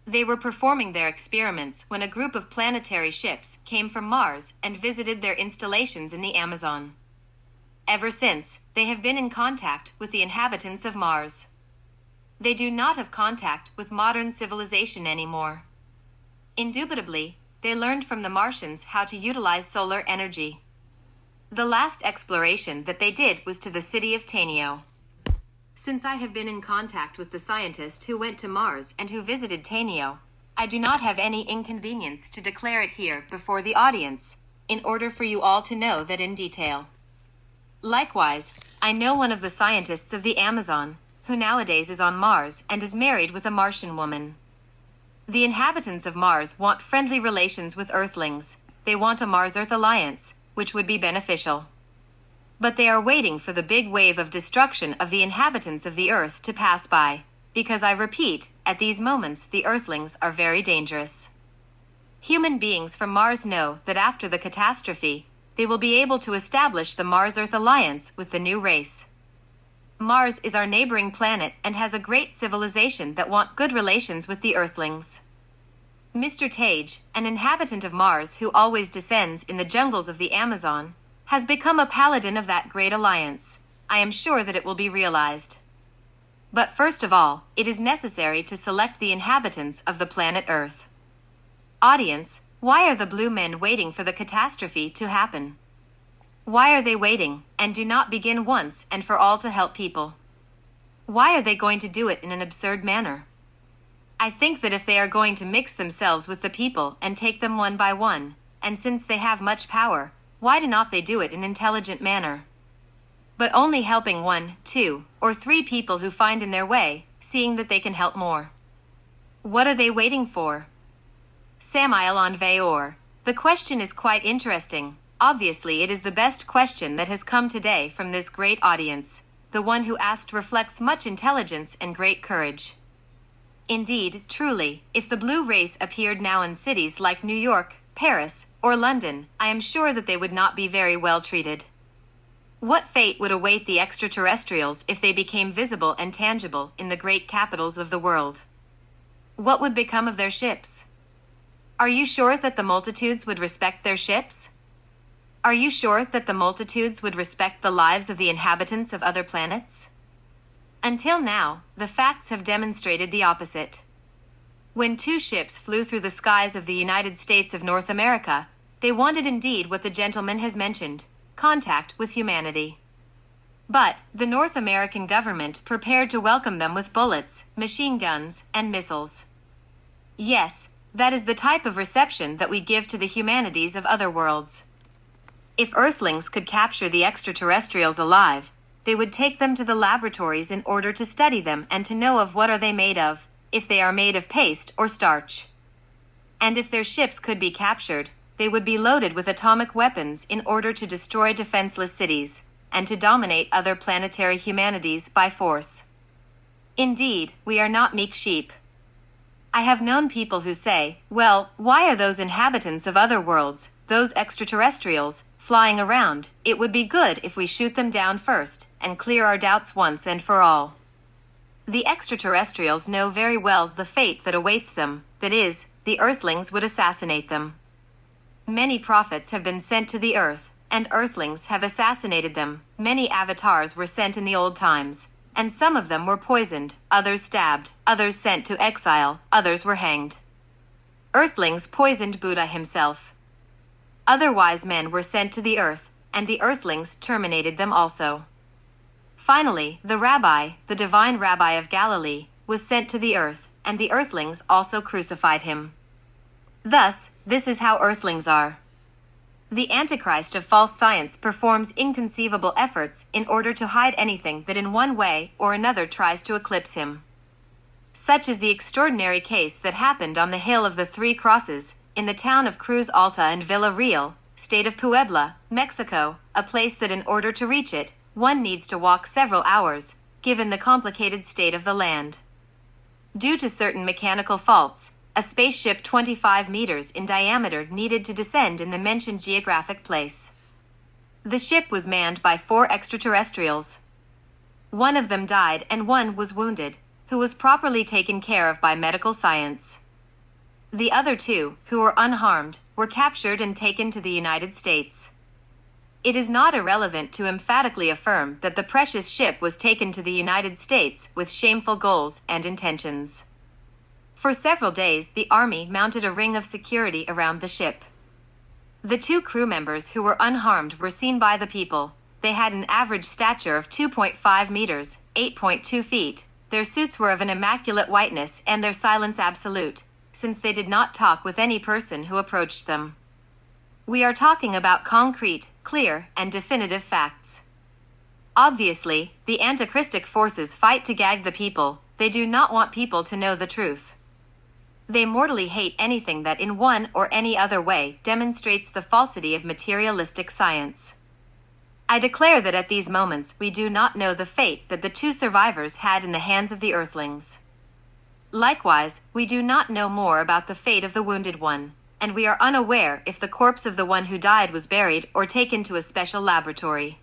They were performing their experiments when a group of planetary ships came from Mars and visited their installations in the Amazon. Ever since, they have been in contact with the inhabitants of Mars. They do not have contact with modern civilization anymore. Indubitably, they learned from the Martians how to utilize solar energy. The last exploration that they did was to the city of Tainio. Since I have been in contact with the scientist who went to Mars and who visited Tainio, I do not have any inconvenience to declare it here before the audience, in order for you all to know that in detail. Likewise, I know one of the scientists of the Amazon, who nowadays is on Mars and is married with a Martian woman. The inhabitants of Mars want friendly relations with Earthlings. They want a Mars-Earth alliance, which would be beneficial. But they are waiting for the big wave of destruction of the inhabitants of the earth to pass by, because I repeat, at these moments the earthlings are very dangerous. Human beings from Mars know that after the catastrophe, they will be able to establish the Mars-Earth alliance with the new race. Mars is our neighboring planet and has a great civilization that want good relations with the earthlings. Mr. Tage, an inhabitant of Mars who always descends in the jungles of the Amazon, has become a paladin of that great alliance. I am sure that it will be realized. But first of all, it is necessary to select the inhabitants of the planet Earth. Audience, why are the blue men waiting for the catastrophe to happen? Why are they waiting, and do not begin once and for all to help people? Why are they going to do it in an absurd manner? I think that if they are going to mix themselves with the people and take them one by one, and since they have much power, why do not they do it in an intelligent manner? But only helping 1, 2, or 3 people who find in their way, seeing that they can help more. What are they waiting for? Samael Aun Weor. The question is quite interesting. Obviously it is the best question that has come today from this great audience. The one who asked reflects much intelligence and great courage. Indeed, truly, if the blue race appeared now in cities like New York, Paris, or London, I am sure that they would not be very well treated. What fate would await the extraterrestrials if they became visible and tangible in the great capitals of the world? What would become of their ships? Are you sure that the multitudes would respect their ships? Are you sure that the multitudes would respect the lives of the inhabitants of other planets? Until now, the facts have demonstrated the opposite. When 2 ships flew through the skies of the United States of North America, they wanted indeed what the gentleman has mentioned, contact with humanity. But the North American government prepared to welcome them with bullets, machine guns, and missiles. Yes, that is the type of reception that we give to the humanities of other worlds. If Earthlings could capture the extraterrestrials alive, they would take them to the laboratories in order to study them and to know of what are they made of, if they are made of paste or starch. And if their ships could be captured, they would be loaded with atomic weapons in order to destroy defenseless cities, and to dominate other planetary humanities by force. Indeed, we are not meek sheep. I have known people who say, well, why are those inhabitants of other worlds, those extraterrestrials, flying around? It would be good if we shoot them down first, and clear our doubts once and for all. The extraterrestrials know very well the fate that awaits them, that is, the Earthlings would assassinate them. Many prophets have been sent to the Earth, and Earthlings have assassinated them. Many avatars were sent in the old times, and some of them were poisoned, others stabbed, others sent to exile, others were hanged. Earthlings poisoned Buddha himself. Other wise men were sent to the Earth, and the Earthlings terminated them also. Finally, the Rabbi, the divine Rabbi of Galilee, was sent to the Earth, and the Earthlings also crucified him. Thus, this is how Earthlings are. The Antichrist of false science performs inconceivable efforts in order to hide anything that in one way or another tries to eclipse him. Such is the extraordinary case that happened on the Hill of the 3 Crosses, in the town of Cruz Alta and Villa Real, state of Puebla, Mexico, a place that in order to reach it, one needs to walk several hours, given the complicated state of the land. Due to certain mechanical faults, a spaceship 25 meters in diameter needed to descend in the mentioned geographic place. The ship was manned by 4 extraterrestrials. One of them died and one was wounded, who was properly taken care of by medical science. The other 2, who were unharmed, were captured and taken to the United States. It is not irrelevant to emphatically affirm that the precious ship was taken to the United States with shameful goals and intentions. For several days, the Army mounted a ring of security around the ship. The 2 crew members who were unharmed were seen by the people. They had an average stature of 2.5 meters, 8.2 feet. Their suits were of an immaculate whiteness and their silence absolute, since they did not talk with any person who approached them. We are talking about concrete, clear, and definitive facts. Obviously, the antichristic forces fight to gag the people. They do not want people to know the truth. They mortally hate anything that in one or any other way demonstrates the falsity of materialistic science. I declare that at these moments we do not know the fate that the two survivors had in the hands of the Earthlings. Likewise, we do not know more about the fate of the wounded one, and we are unaware if the corpse of the one who died was buried or taken to a special laboratory.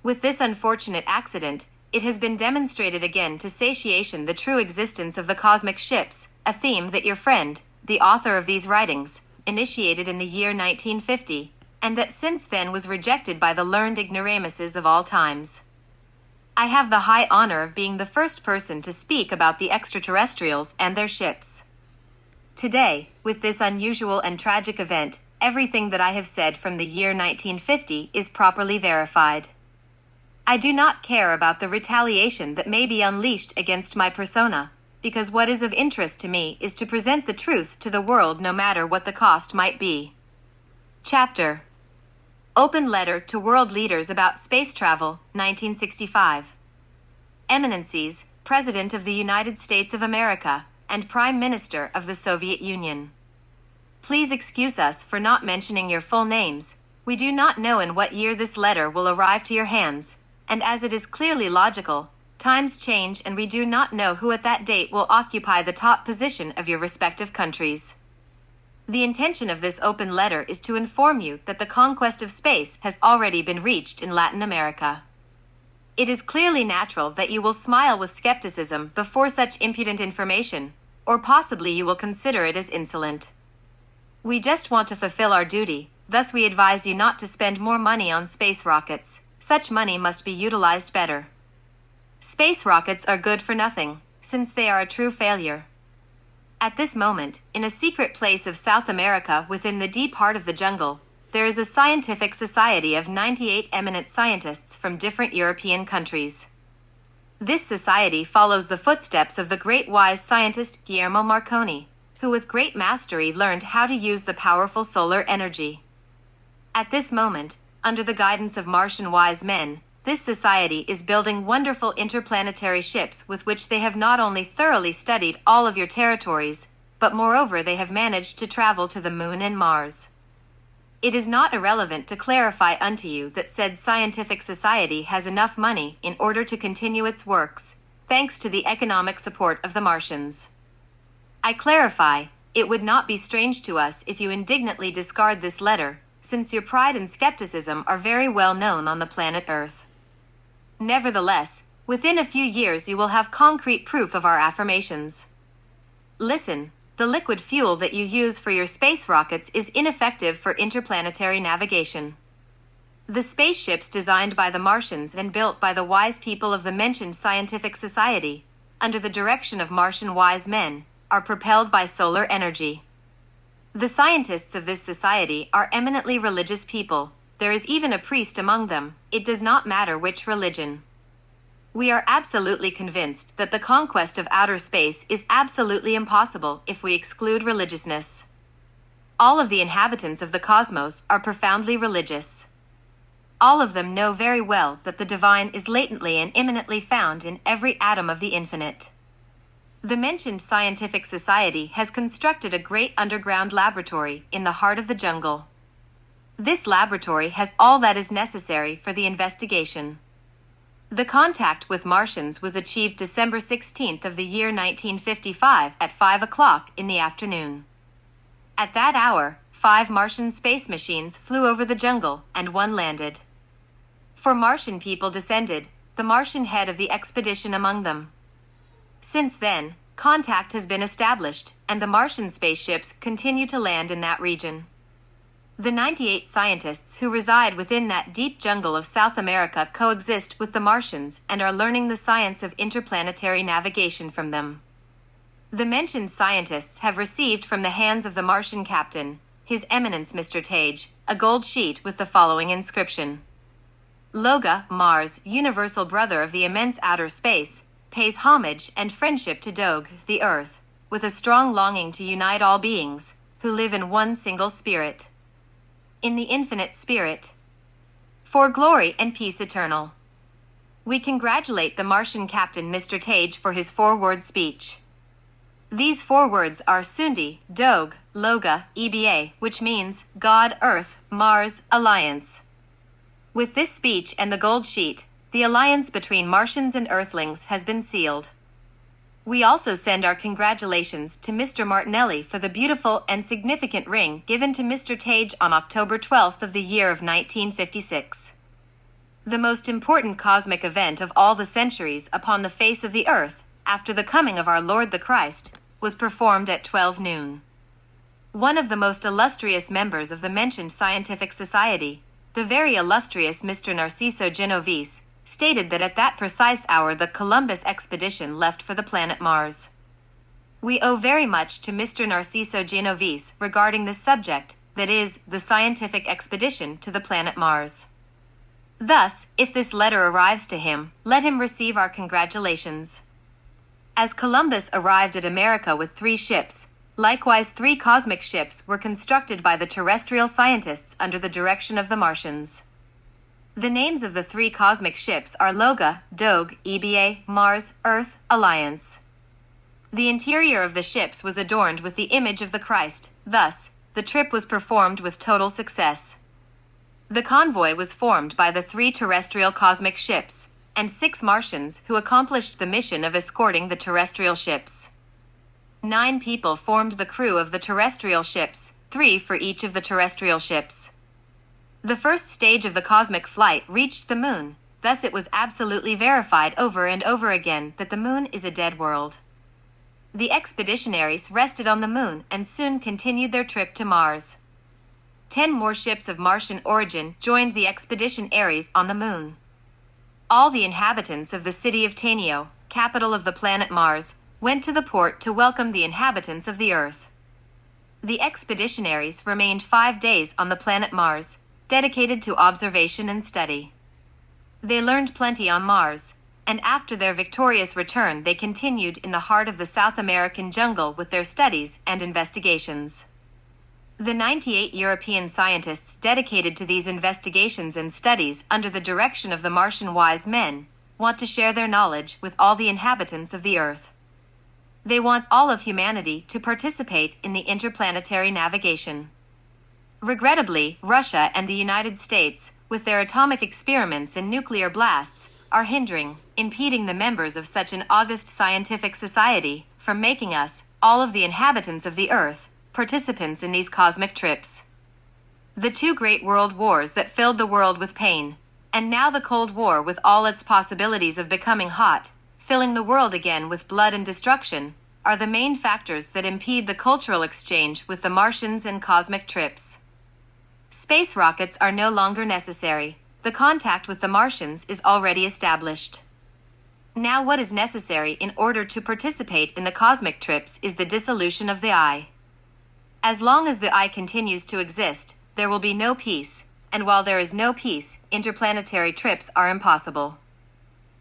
With this unfortunate accident, it has been demonstrated again to satiation the true existence of the cosmic ships, a theme that your friend, the author of these writings, initiated in the year 1950, and that since then was rejected by the learned ignoramuses of all times. I have the high honor of being the first person to speak about the extraterrestrials and their ships. Today, with this unusual and tragic event, everything that I have said from the year 1950 is properly verified. I do not care about the retaliation that may be unleashed against my persona, because what is of interest to me is to present the truth to the world no matter what the cost might be. Chapter: Open Letter to World Leaders About Space Travel, 1965. Eminencies, President of the United States of America, and Prime Minister of the Soviet Union. Please excuse us for not mentioning your full names. We do not know in what year this letter will arrive to your hands, and as it is clearly logical, times change and we do not know who at that date will occupy the top position of your respective countries. The intention of this open letter is to inform you that the conquest of space has already been reached in Latin America. It is clearly natural that you will smile with skepticism before such impudent information, or possibly you will consider it as insolent. We just want to fulfill our duty, thus we advise you not to spend more money on space rockets. Such money must be utilized better. Space rockets are good for nothing, since they are a true failure. At this moment, in a secret place of South America within the deep heart of the jungle, there is a scientific society of 98 eminent scientists from different European countries. This society follows the footsteps of the great wise scientist Guillermo Marconi, who with great mastery learned how to use the powerful solar energy. At this moment, under the guidance of Martian wise men, this society is building wonderful interplanetary ships with which they have not only thoroughly studied all of your territories, but moreover they have managed to travel to the Moon and Mars. It is not irrelevant to clarify unto you that said scientific society has enough money in order to continue its works, thanks to the economic support of the Martians. I clarify, it would not be strange to us if you indignantly discard this letter, since your pride and skepticism are very well known on the planet Earth. Nevertheless, within a few years you will have concrete proof of our affirmations. Listen, the liquid fuel that you use for your space rockets is ineffective for interplanetary navigation. The spaceships designed by the Martians and built by the wise people of the mentioned scientific society, under the direction of Martian wise men, are propelled by solar energy. The scientists of this society are eminently religious people. There is even a priest among them. It does not matter which religion. We are absolutely convinced that the conquest of outer space is absolutely impossible if we exclude religiousness. All of the inhabitants of the cosmos are profoundly religious. All of them know very well that the divine is latently and immanently found in every atom of the infinite. The mentioned scientific society has constructed a great underground laboratory in the heart of the jungle. This laboratory has all that is necessary for the investigation. The contact with Martians was achieved December 16th of the year 1955 at 5 o'clock in the afternoon. At that hour, 5 Martian space machines flew over the jungle and 1 landed. 4 Martian people descended, the Martian head of the expedition among them. Since then, contact has been established, and the Martian spaceships continue to land in that region. The 98 scientists who reside within that deep jungle of South America coexist with the Martians and are learning the science of interplanetary navigation from them. The mentioned scientists have received from the hands of the Martian captain, His Eminence Mr. Tage, a gold sheet with the following inscription: Loga, Mars, universal brother of the immense outer space, pays homage and friendship to Dog, the Earth, with a strong longing to unite all beings, who live in one single spirit. In the infinite spirit. For glory and peace eternal. We congratulate the Martian captain Mr. Tage for his 4-word speech. These 4 words are Sundi, Dog, Loga, EBA, which means God, Earth, Mars, Alliance. With this speech and the gold sheet, the alliance between Martians and Earthlings has been sealed. We also send our congratulations to Mr. Martinelli for the beautiful and significant ring given to Mr. Tage on October 12th of the year of 1956. The most important cosmic event of all the centuries upon the face of the earth, after the coming of our Lord the Christ, was performed at 12 noon. One of the most illustrious members of the mentioned scientific society, the very illustrious Mr. Narciso Genovese, stated that at that precise hour the Columbus expedition left for the planet Mars. We owe very much to Mr. Narciso Genovese regarding this subject, that is, the scientific expedition to the planet Mars. Thus, if this letter arrives to him, let him receive our congratulations. As Columbus arrived at America with 3 ships, likewise 3 cosmic ships were constructed by the terrestrial scientists under the direction of the Martians. The names of the 3 cosmic ships are Loga, Doge, EBA, Mars, Earth, Alliance. The interior of the ships was adorned with the image of the Christ, thus, the trip was performed with total success. The convoy was formed by the 3 terrestrial cosmic ships, and 6 Martians who accomplished the mission of escorting the terrestrial ships. 9 people formed the crew of the terrestrial ships, 3 for each of the terrestrial ships. The first stage of the cosmic flight reached the moon, thus it was absolutely verified over and over again that the moon is a dead world. The expeditionaries rested on the moon and soon continued their trip to Mars. 10 more ships of Martian origin joined the expedition Ares on the moon. All the inhabitants of the city of Tainio, capital of the planet Mars, went to the port to welcome the inhabitants of the Earth. The expeditionaries remained 5 days on the planet Mars, dedicated to observation and study. They learned plenty on Mars, and after their victorious return they continued in the heart of the South American jungle with their studies and investigations. The 98 European scientists dedicated to these investigations and studies under the direction of the Martian wise men want to share their knowledge with all the inhabitants of the Earth. They want all of humanity to participate in the interplanetary navigation. Regrettably, Russia and the United States, with their atomic experiments and nuclear blasts, are impeding the members of such an august scientific society from making us, all of the inhabitants of the Earth, participants in these cosmic trips. The 2 great world wars that filled the world with pain, and now the Cold War with all its possibilities of becoming hot, filling the world again with blood and destruction, are the main factors that impede the cultural exchange with the Martians and cosmic trips. Space rockets are no longer necessary. The contact with the Martians is already established. Now what is necessary in order to participate in the cosmic trips is the dissolution of the I. As long as the I continues to exist, there will be no peace, and while there is no peace, interplanetary trips are impossible.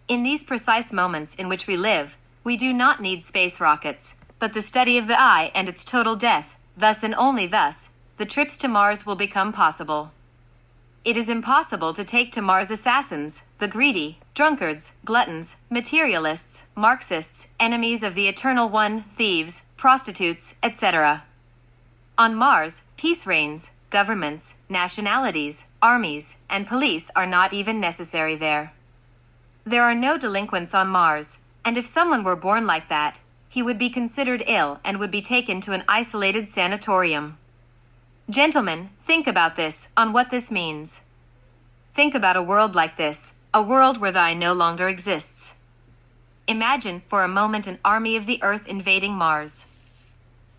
In these precise moments in which we live, we do not need space rockets, but the study of the I and its total death, thus and only thus, the trips to Mars will become possible. It is impossible to take to Mars assassins, the greedy, drunkards, gluttons, materialists, Marxists, enemies of the Eternal One, thieves, prostitutes, etc. On Mars, peace reigns, governments, nationalities, armies, and police are not even necessary there. There are no delinquents on Mars, and if someone were born like that, he would be considered ill and would be taken to an isolated sanatorium. Gentlemen, think about this, on what this means. Think about a world like this, a world where the I no longer exists. Imagine, for a moment, an army of the Earth invading Mars.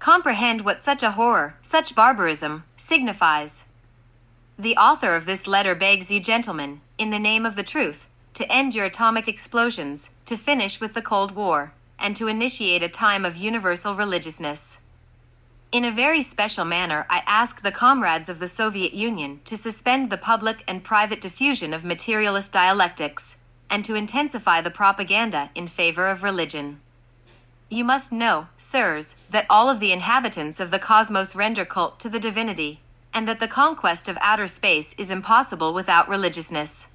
Comprehend what such a horror, such barbarism, signifies. The author of this letter begs you, gentlemen, in the name of the truth, to end your atomic explosions, to finish with the Cold War, and to initiate a time of universal religiousness. In a very special manner, I ask the comrades of the Soviet Union to suspend the public and private diffusion of materialist dialectics, and to intensify the propaganda in favor of religion. You must know, sirs, that all of the inhabitants of the cosmos render cult to the divinity, and that the conquest of outer space is impossible without religiousness.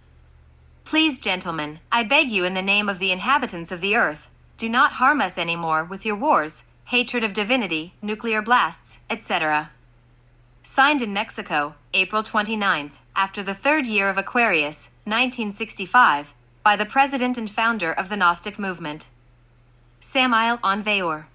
Please, gentlemen, I beg you in the name of the inhabitants of the earth, do not harm us any more with your wars, hatred of divinity, nuclear blasts, etc. Signed in Mexico, April 29th, after the third year of Aquarius, 1965, by the president and founder of the Gnostic movement, Samael Aun Weor.